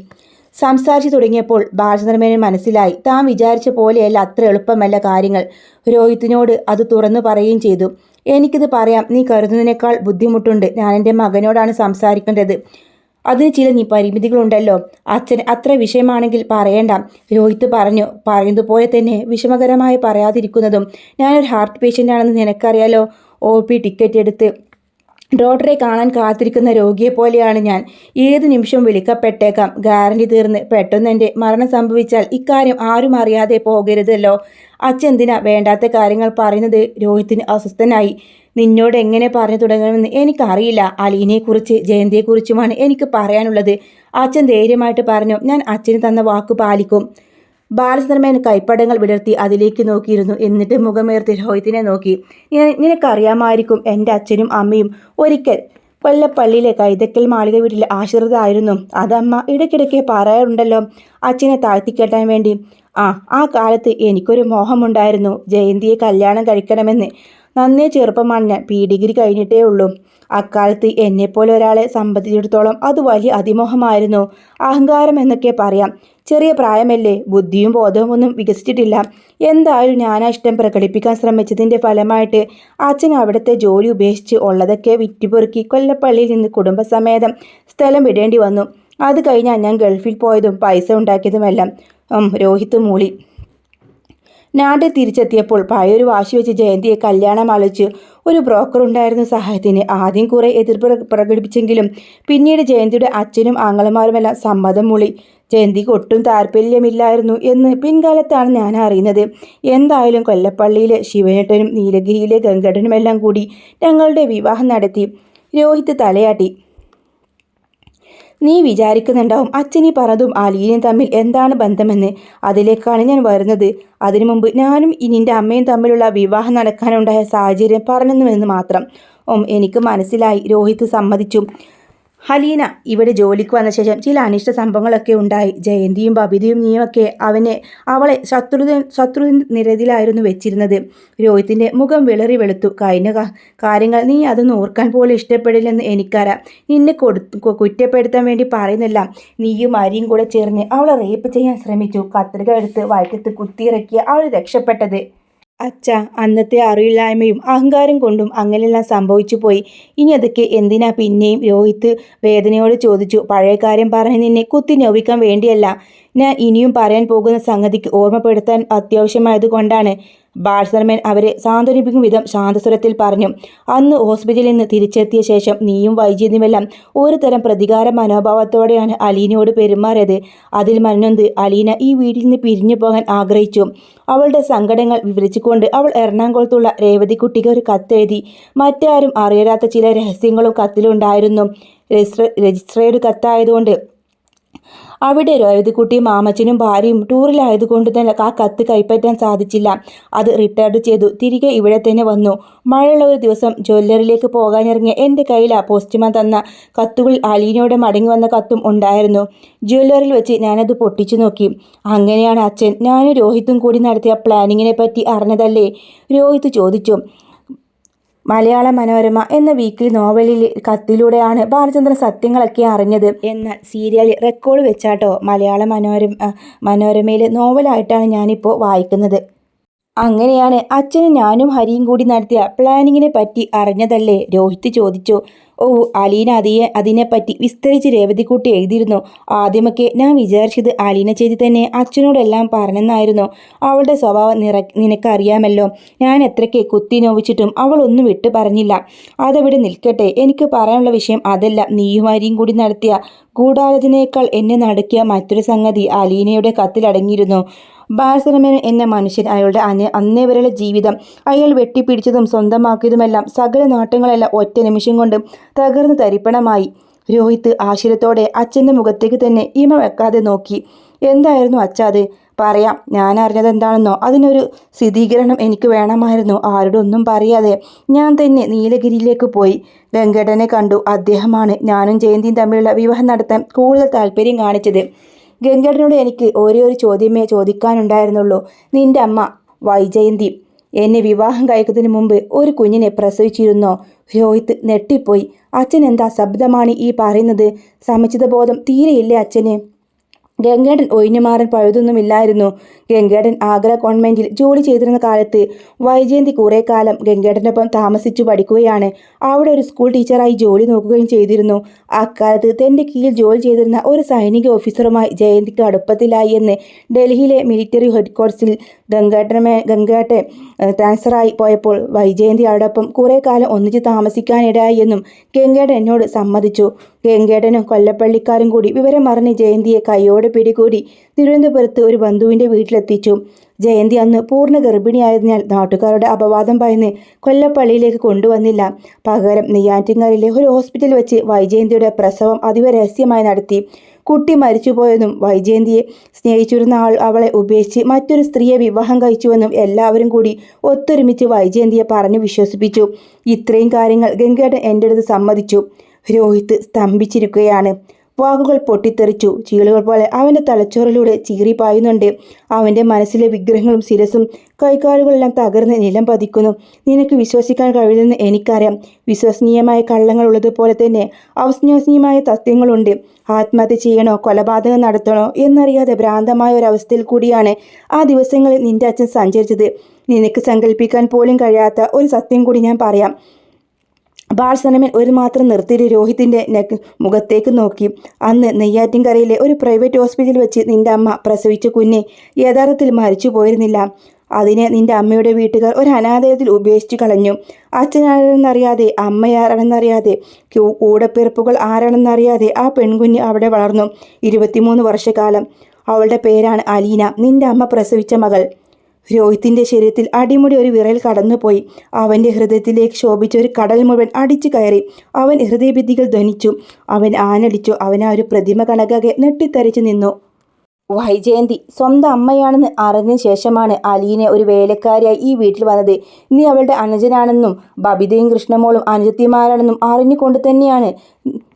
സംസാരിച്ചു തുടങ്ങിയപ്പോൾ ബാലചന്ദ്രൻ മനസ്സിലായി, താൻ വിചാരിച്ച പോലെയല്ല, അത്ര എളുപ്പമല്ല കാര്യങ്ങൾ. രോഹിത്തിനോട് അത് തുറന്നു പറയുകയും ചെയ്തു. എനിക്കിത് പറയാം, നീ കരുതുന്നതിനേക്കാൾ ബുദ്ധിമുട്ടുണ്ട്. ഞാൻ എൻ്റെ മകനോടാണ് സംസാരിക്കേണ്ടത്. അതിന് ചില പരിമിതികളുണ്ടല്ലോ. അച്ഛൻ അത്ര വിഷയമാണെങ്കിൽ പറയണ്ട. രോഹിത്ത് പറയുന്നതുപോലെ തന്നെ വിഷമകരമായി പറയാതിരിക്കുന്നതും. ഞാനൊരു ഹാർട്ട് പേഷ്യൻ്റാണെന്ന് നിനക്കറിയാലോ. OP ടിക്കറ്റ് എടുത്ത് ഡോക്ടറെ കാണാൻ കാത്തിരിക്കുന്ന രോഗിയെ പോലെയാണ് ഞാൻ. ഏത് നിമിഷവും വിളിക്കപ്പെട്ടേക്കാം. ഗ്യാരണ്ടി തീർന്ന് പെട്ടെന്ന് എൻ്റെ മരണം സംഭവിച്ചാൽ ഇക്കാര്യം ആരും അറിയാതെ പോകരുതല്ലോ. അച്ഛൻ എന്തിനാ വേണ്ടാത്ത കാര്യങ്ങൾ പറയുന്നത്? രോഹിത്തിന് അസ്വസ്ഥനായി. നിന്നോട് എങ്ങനെ പറഞ്ഞു തുടങ്ങണമെന്ന് എനിക്കറിയില്ല. അലീനെക്കുറിച്ച് ജയന്തിയെക്കുറിച്ചുമാണ് എനിക്ക് പറയാനുള്ളത്. അച്ഛൻ ധൈര്യമായിട്ട് പറഞ്ഞു. ഞാൻ അച്ഛന് തന്ന വാക്ക് പാലിക്കും. ബാലചന്ദ്രൻ കൈപ്പടങ്ങൾ വിടർത്തി അതിലേക്ക് നോക്കിയിരുന്നു. എന്നിട്ട് മുഖമേർത്തി രോഹിത്തിനെ നോക്കി. നിനക്കറിയാമായിരിക്കും, എൻ്റെ അച്ഛനും അമ്മയും ഒരിക്കൽ കൊല്ലപ്പള്ളിയിലെ കൈതക്കൽ മാളിക വീട്ടിൽ ആശ്രിതരായിരുന്നു. അതമ്മ ഇടയ്ക്കിടയ്ക്ക് പറയാറുണ്ടല്ലോ, അച്ഛനെ താഴ്ത്തിക്കെട്ടാൻ വേണ്ടി. ആ കാലത്ത് എനിക്കൊരു മോഹമുണ്ടായിരുന്നു, ജയന്തിയെ കല്യാണം കഴിക്കണമെന്ന്. നന്നേ ചെറുപ്പമാണ് ഞാൻ. PG കഴിഞ്ഞിട്ടേ ഉള്ളൂ. അക്കാലത്ത് എന്നെപ്പോലെ ഒരാളെ സംബന്ധിച്ചിടത്തോളം അത് വലിയ അതിമോഹമായിരുന്നു. അഹങ്കാരം എന്നൊക്കെ പറയാം. ചെറിയ പ്രായമല്ലേ, ബുദ്ധിയും ബോധവും ഒന്നും വികസിച്ചിട്ടില്ല. എന്തായാലും ഞാൻ ആ ഇഷ്ടം പ്രകടിപ്പിക്കാൻ ശ്രമിച്ചതിൻ്റെ ഫലമായിട്ട് അച്ഛൻ അവിടുത്തെ ജോലി ഉപേക്ഷിച്ച് ഉള്ളതൊക്കെ വിറ്റുപെറുക്കി കൊല്ലപ്പള്ളിയിൽ നിന്ന് കുടുംബസമേതം സ്ഥലം വിടേണ്ടി വന്നു. അത് കഴിഞ്ഞാൽ ഞാൻ ഗൾഫിൽ പോയതും പൈസ ഉണ്ടാക്കിയതുമെല്ലാം. രോഹിത്ത് മൂളി. നാട്ടിൽ തിരിച്ചെത്തിയപ്പോൾ പഴയൊരു വാശി വെച്ച് ജയന്തിയെ കല്യാണം ആലോചിച്ച് ഒരു ബ്രോക്കർ ഉണ്ടായിരുന്നു സഹായത്തിന്. ആദ്യം കുറെ എതിർപ്പ് പ്രകടിപ്പിച്ചെങ്കിലും പിന്നീട് ജയന്തിയുടെ അച്ഛനും ആങ്ങളമാരുമെല്ലാം സമ്മതം മൂളി. ജയന്തിക്ക് ഒട്ടും താല്പര്യമില്ലായിരുന്നു എന്ന് പിൻകാലത്താണ് ഞാൻ അറിയുന്നത്. എന്തായാലും കൊല്ലപ്പള്ളിയിലെ ശിവനേട്ടനും നീലഗിരിയിലെ ഗംഗേട്ടനുമെല്ലാം കൂടി ഞങ്ങളുടെ വിവാഹം നടത്തി. രോഹിത് തലയാട്ടി. നീ വിചാരിക്കുന്നുണ്ടാവും അച്ഛനീ പറഞ്ഞതും അലീനയും തമ്മിൽ എന്താണ് ബന്ധമെന്ന്. അതിലേക്കാണ് ഞാൻ വരുന്നത്. അതിനു മുമ്പ് ഞാനും നിന്റെ അമ്മയും തമ്മിലുള്ള വിവാഹം നടക്കാനുണ്ടായ സാഹചര്യം പറഞ്ഞെന്നുവെന്ന് മാത്രം. എനിക്ക് മനസ്സിലായി. രോഹിത് സമ്മതിച്ചു. ഹലീന ഇവിടെ ജോലിക്ക് വന്ന ശേഷം ചില അനിഷ്ട സംഭവങ്ങളൊക്കെ ഉണ്ടായി. ജയന്തിയും ബബിതയും നീയൊക്കെ അവളെ ശത്രു നിരതിലായിരുന്നു വെച്ചിരുന്നത്. രോഹിത്തിൻ്റെ മുഖം വിളറി വെളുത്തു. കഴിഞ്ഞ കാര്യങ്ങൾ നീ അതൊന്നും ഓർക്കാൻ പോലും ഇഷ്ടപ്പെടില്ലെന്ന് എനിക്കറിയാം. നിന്നെ കുറ്റപ്പെടുത്താൻ വേണ്ടി പറയുന്നില്ല. നീയും അരിയും കൂടെ ചേർന്ന് അവളെ റേപ്പ് ചെയ്യാൻ ശ്രമിച്ചു. കത്രിക എടുത്ത് വയറ്റത്ത് കുത്തിയിറക്കിയ അവൾ രക്ഷപ്പെട്ടത്. അച്ഛ, അന്നത്തെ അറിയില്ലായ്മയും അഹങ്കാരം കൊണ്ടും അങ്ങനെയെല്ലാം സംഭവിച്ചു പോയി. ഇനി അതൊക്കെ എന്തിനാ പിന്നെയും? രോഹിത് വേദനയോട് ചോദിച്ചു. പഴയ കാര്യം പറഞ്ഞ് നിന്നെ കുത്തി നോവിക്കാൻ വേണ്ടിയല്ല. ഞാൻ ഇനിയും പറയാൻ പോകുന്ന സംഗതിക്ക് ഓർമ്മപ്പെടുത്താൻ അത്യാവശ്യമായതുകൊണ്ടാണ്. ബാഴ്സർമൻ അവരെ സാന്ത്വനിപ്പിക്കും വിധം ശാന്തസ്വരത്തിൽ പറഞ്ഞു. അന്ന് ഹോസ്പിറ്റലിൽ നിന്ന് തിരിച്ചെത്തിയ ശേഷം നീയും വൈജയന്തിയുമെല്ലാം ഒരു തരം പ്രതികാര മനോഭാവത്തോടെയാണ് അലീനയോട് പെരുമാറിയത്. അതിൽ മനനൊന്ത് അലീന ഈ വീട്ടിൽ നിന്ന് പിരിഞ്ഞു പോകാൻ ആഗ്രഹിച്ചു. അവളുടെ സങ്കടങ്ങൾ വിവരിച്ചുകൊണ്ട് അവൾ എറണാകുളത്തുള്ള രേവതിക്കുട്ടിക്ക് ഒരു കത്തെഴുതി. മറ്റാരും അറിയാത്ത ചില രഹസ്യങ്ങളും കത്തിലുണ്ടായിരുന്നു. രജിസ്ട്രേഡ് കത്തായതുകൊണ്ട് അവിടെ രേവതിക്കുട്ടിയും മാമച്ചനും ഭാര്യയും ടൂറിലായതുകൊണ്ട് തന്നെ ആ കത്ത് കൈപ്പറ്റാൻ സാധിച്ചില്ല. അത് റിട്ടേർഡ് ചെയ്തു തിരികെ ഇവിടെ തന്നെ വന്നു. മഴയുള്ള ഒരു ദിവസം ജ്വല്ലറിയിലേക്ക് പോകാനിറങ്ങിയ എൻ്റെ കയ്യിൽ പോസ്റ്റ്മാൻ തന്ന കത്തുകളിൽ അലീനയോടെ മടങ്ങി വന്ന കത്തും ഉണ്ടായിരുന്നു. ജ്വല്ലറിയിൽ വെച്ച് ഞാനത് പൊട്ടിച്ചു നോക്കി. അങ്ങനെയാണ് അച്ഛൻ ഞാനും രോഹിത്തും കൂടി നടത്തിയ പ്ലാനിങ്ങിനെ പറ്റി അറിഞ്ഞതല്ലേ? രോഹിത് ചോദിച്ചു. മലയാള മനോരമ എന്ന വീക്കിലി നോവലിൽ കത്തിലൂടെയാണ് ബാലചന്ദ്രൻ സത്യങ്ങളൊക്കെ അറിഞ്ഞത്. എന്നാൽ സീരിയലിൽ റെക്കോർഡ് വെച്ചാട്ടോ മലയാള മനോരമയിലെ നോവലായിട്ടാണ് ഞാനിപ്പോൾ വായിക്കുന്നത്. അങ്ങനെയാണ് അച്ഛനും ഞാനും ഹരിയും കൂടി നടത്തിയ പ്ലാനിങ്ങിനെ പറ്റി അറിഞ്ഞതല്ലേ? രോഹിത് ചോദിച്ചു. അലീന അതിനെപ്പറ്റി വിസ്തരിച്ച് രേവതിക്കുട്ടി എഴുതിയിരുന്നു. ആദ്യമൊക്കെ ഞാൻ വിചാരിച്ചത് അലീന ചേച്ചി തന്നെ അച്ഛനോടെല്ലാം പറഞ്ഞെന്നായിരുന്നു. അവളുടെ സ്വഭാവം നിനക്കറിയാമല്ലോ. ഞാൻ എത്രയ്ക്ക് കുത്തി നോവിച്ചിട്ടും അവൾ ഒന്നും വിട്ടു പറഞ്ഞില്ല. അതവിടെ നിൽക്കട്ടെ. എനിക്ക് പറയാനുള്ള വിഷയം അതല്ല. നീയും ഹരിയും കൂടി നടത്തിയ ഗൂഢാലോചനയേക്കാൾ എന്നെ നടുക്കിയ മറ്റൊരു സംഗതി അലീനയുടെ കത്തിലടങ്ങിയിരുന്നു. ബാഴ്സർമൻ എന്ന മനുഷ്യൻ അയാളുടെ അന്നേ വരെയുള്ള ജീവിതം അയാൾ വെട്ടിപ്പിടിച്ചതും സ്വന്തമാക്കിയതുമെല്ലാം സകല നാട്ടങ്ങളെല്ലാം ഒറ്റ നിമിഷം കൊണ്ട് തകർന്ന് തരിപ്പണമായി. രോഹിത് ആശ്ചര്യത്തോടെ അച്ഛൻ്റെ മുഖത്തേക്ക് തന്നെ ഇമ വെക്കാതെ നോക്കി. എന്തായിരുന്നു അച്ഛ അത്? പറയാം. ഞാൻ അറിഞ്ഞതെന്താണെന്നോ അതിനൊരു സ്ഥിരീകരണം എനിക്ക് വേണമായിരുന്നു. ആരോടും ഒന്നും പറയാതെ ഞാൻ തന്നെ നീലഗിരിയിലേക്ക് പോയി. ഗംഗേട്ടനെ കണ്ടു. അദ്ദേഹമാണ് ഞാനും ജയന്തിയും തമ്മിലുള്ള വിവാഹം നടത്താൻ കൂടുതൽ താല്പര്യം കാണിച്ചത്. ഗംഗേട്ടനോട് എനിക്ക് ഒരേ ഒരു ചോദ്യമേ ചോദിക്കാനുണ്ടായിരുന്നുള്ളൂ. നിന്റെ അമ്മ വൈജയന്തി എന്നെ വിവാഹം കഴിക്കുന്നതിന് മുമ്പ് ഒരു കുഞ്ഞിനെ പ്രസവിച്ചിരുന്നോ? രോഹിത് ഞെട്ടിപ്പോയി. അച്ഛൻ എന്താ ശബ്ദമാണ് ഈ പറയുന്നത്? സമുചിതബോധം തീരെയില്ലേ അച്ഛന്? ഗംഗേട്ടൻ ഒഴിഞ്ഞുമാറാൻ പഴുതൊന്നുമില്ലായിരുന്നു. ഗംഗേട്ടൻ ആഗ്ര കോൺവെന്റിൽ ജോലി ചെയ്തിരുന്ന കാലത്ത് വൈജയന്തി കുറേ കാലം ഗംഗേട്ടനൊപ്പം താമസിച്ചു പഠിക്കുകയാണ്. അവിടെ ഒരു സ്കൂൾ ടീച്ചറായി ജോലി നോക്കുകയും ചെയ്തിരുന്നു. അക്കാലത്ത് തൻ്റെ കീഴിൽ ജോലി ചെയ്തിരുന്ന ഒരു സൈനിക ഓഫീസറുമായി ജയന്തിക്ക് അടുപ്പത്തിലായി എന്ന് ഡൽഹിയിലെ മിലിറ്ററി ഹെഡ്ക്വാർട്ടേഴ്സിൽ ഗംഗേട്ടൻ ട്രാൻസ്ഫറായി പോയപ്പോൾ വൈജയന്തി അവരോടൊപ്പം കുറേ കാലം ഒന്നിച്ച് താമസിക്കാനിടയായി എന്നും ഗംഗേട്ടൻ എന്നോട് സമ്മതിച്ചു. ഗംഗേട്ടനും കൊല്ലപ്പള്ളിക്കാരും കൂടി വിവരം അറിഞ്ഞ് ജയന്തിയെ കൈയോടെ പിടികൂടി തിരുവനന്തപുരത്ത് ഒരു ബന്ധുവിൻ്റെ വീട്ടിലെത്തിച്ചു. ജയന്തി അന്ന് പൂർണ്ണ ഗർഭിണിയായതിനാൽ നാട്ടുകാരുടെ അപവാദം ഭയന്ന് കൊല്ലപ്പള്ളിയിലേക്ക് കൊണ്ടുവന്നില്ല. പകരം നെയ്യാറ്റിൻകരയിലെ ഒരു ഹോസ്പിറ്റലിൽ വെച്ച് വൈജയന്തിയുടെ പ്രസവം അതീവ രഹസ്യമായി നടത്തി. കുട്ടി മരിച്ചുപോയെന്നും വൈജയന്തിയെ സ്നേഹിച്ചിരുന്ന ആൾ അവളെ ഉപേക്ഷിച്ച് മറ്റൊരു സ്ത്രീയെ വിവാഹം കഴിച്ചുവെന്നും എല്ലാവരും കൂടി ഒത്തൊരുമിച്ച് വൈജയന്തിയെ പറഞ്ഞു വിശ്വസിപ്പിച്ചു. ഇത്രയും കാര്യങ്ങൾ ഗംഗേട്ടൻ എൻ്റെ അടുത്ത് സമ്മതിച്ചു. രോഹിത് സ്തംഭിച്ചിരിക്കുകയാണ്. വാക്കുകൾ പൊട്ടിത്തെറിച്ചു. ചീളുകൾ പോലെ അവൻ്റെ തലച്ചോറിലൂടെ ചീറിപ്പായുന്നുണ്ട്. അവൻ്റെ മനസ്സിലെ വിഗ്രഹങ്ങളും ശിരസും കൈകാലുകളെല്ലാം തകർന്ന് നിലം പതിക്കുന്നു. നിനക്ക് വിശ്വസിക്കാൻ കഴിയില്ലെന്ന് എനിക്കറിയാം. വിശ്വസനീയമായ കള്ളങ്ങൾ ഉള്ളതുപോലെ തന്നെ അവിശ്വസനീയമായ തത്വങ്ങളുണ്ട്. ആത്മഹത്യ ചെയ്യണോ കൊലപാതകം നടത്തണോ എന്നറിയാതെ ഭ്രാന്തമായ ഒരവസ്ഥയിൽ കൂടിയാണ് ആ ദിവസങ്ങളിൽ നിന്റെ അച്ഛൻ സഞ്ചരിച്ചത്. നിനക്ക് സങ്കല്പിക്കാൻ പോലും കഴിയാത്ത ഒരു സത്യം കൂടി ഞാൻ പറയാം. ബാലസനമൻ ഒരു മാത്രം നിർത്തിയിട്ട് രോഹിത്തിൻ്റെ മുഖത്തേക്ക് നോക്കി. അന്ന് നെയ്യാറ്റിൻകരയിലെ ഒരു പ്രൈവറ്റ് ഹോസ്പിറ്റലിൽ വെച്ച് നിന്റെ അമ്മ പ്രസവിച്ച കുഞ്ഞ് യഥാർത്ഥത്തിൽ മരിച്ചു പോയിരുന്നില്ല. അതിനെ നിന്റെ അമ്മയുടെ വീട്ടുകാർ ഒരു അനാഥയത്തിൽ ഉപേക്ഷിച്ചു കളഞ്ഞു. അച്ഛനാരെന്നറിയാതെ അമ്മയാരാണെന്നറിയാതെ കൂടപ്പിറപ്പുകൾ ആരാണെന്നറിയാതെ ആ പെൺകുഞ്ഞ് അവിടെ വളർന്നു 23 വർഷക്കാലം. അവളുടെ പേരാണ് അലീന, നിന്റെ അമ്മ പ്രസവിച്ച മകൾ. രോഹിത്തിൻ്റെ ശരീരത്തിൽ അടിമുടി ഒരു വിറയൽ കടന്നുപോയി. അവൻ്റെ ഹൃദയത്തിലേക്ക് ശോഭിച്ച ഒരു കടൽ മുഴുവൻ അടിച്ചു കയറി. അവൻ ഹൃദയഭിത്തികൾ ധ്വനിച്ചു. അവൻ ആനടിച്ചു. അവൻ ആ ഒരു പ്രതിമ കണക്കാകെ നെട്ടിത്തരിച്ചു നിന്നു. വൈജയന്തി സ്വന്തം അമ്മയാണെന്ന് അറിഞ്ഞ ശേഷമാണ് അലീനെ ഒരു വേലക്കാരിയായി ഈ വീട്ടിൽ വന്നത്. നീ അവളുടെ അനുജനാണെന്നും ബബിതയും കൃഷ്ണമോളും അനുജത്തിമാരാണെന്നും അറിഞ്ഞുകൊണ്ട് തന്നെയാണ്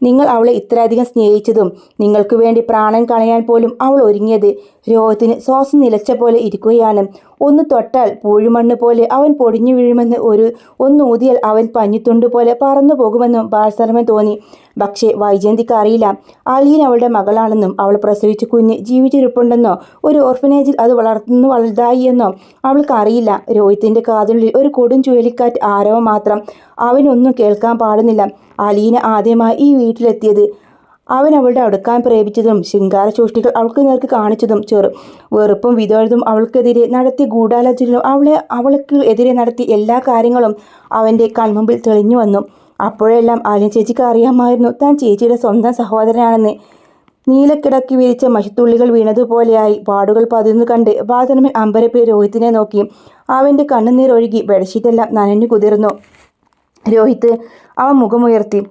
നിങ്ങൾ അവളെ ഇത്രയധികം സ്നേഹിച്ചതും നിങ്ങൾക്ക് വേണ്ടി പ്രാണൻ കളയാൻ പോലും അവൾ ഒരുങ്ങിയത്. രോഹത്തിന് ശ്വാസം നിലച്ച പോലെ ഇരിക്കുകയാണ്. ഒന്ന് തൊട്ടാൽ പൂഴിമണ്ണ് പോലെ അവൻ പൊടിഞ്ഞു വീഴുമെന്ന്, ഒന്ന് ഊതിയാൽ അവൻ പഞ്ഞിത്തുണ്ട് പോലെ പറന്നു പോകുമെന്നും ബാലസനമൻ തോന്നി. പക്ഷേ വൈജയന്തിക്ക് അറിയില്ല അലീന അവളുടെ മകളാണെന്നും അവൾ പ്രസവിച്ച കുഞ്ഞ് ജീവിച്ചിരിപ്പുണ്ടെന്നോ ഒരു ഓർഫനേജിൽ അത് വളർത്തുന്നു വലുതായി എന്നോ അവൾക്ക് അറിയില്ല. രോഹിത്തിൻ്റെ കാതിനുള്ളിൽ ഒരു കൊടും ചുഴലിക്കാറ്റ് ആരവം മാത്രം. അവനൊന്നും കേൾക്കാൻ പാടുന്നില്ല. അലീന ആദ്യമായി ഈ വീട്ടിലെത്തിയത്, അവൻ അവളുടെ അടുക്കാൻ പ്രേമിച്ചതും ശൃംഗാര സൂഷ്ടികൾ അവൾക്ക് നേർക്ക് കാണിച്ചതും വെറുപ്പും വിധേയതും അവൾക്കെതിരെ നടത്തിയ ഗൂഢാലോചനയും അവൾക്ക് എതിരെ നടത്തിയ എല്ലാ കാര്യങ്ങളും അവൻ്റെ കൺമുമ്പിൽ തെളിഞ്ഞു വന്നു. അപ്പോഴെല്ലാം അലീന ചേച്ചിക്ക് അറിയാമായിരുന്നു താൻ ചേച്ചിയുടെ സ്വന്തം സഹോദരനാണെന്ന്. നീലക്കിടക്കി വിരിച്ച മഷിത്തുള്ളികൾ വീണതുപോലെയായി പാടുകൾ പതിർന്നു കണ്ട് ബാലസനമൻ അമ്പരപ്പിൽ രോഹിത്തിനെ നോക്കി. അവൻ്റെ കണ്ണുനീരൊഴുകി ബെഡ്ഷീറ്റെല്ലാം നനഞ്ഞു കുതിർന്നു. രോഹിത്ത് അവൻ മുഖമുയർത്തി.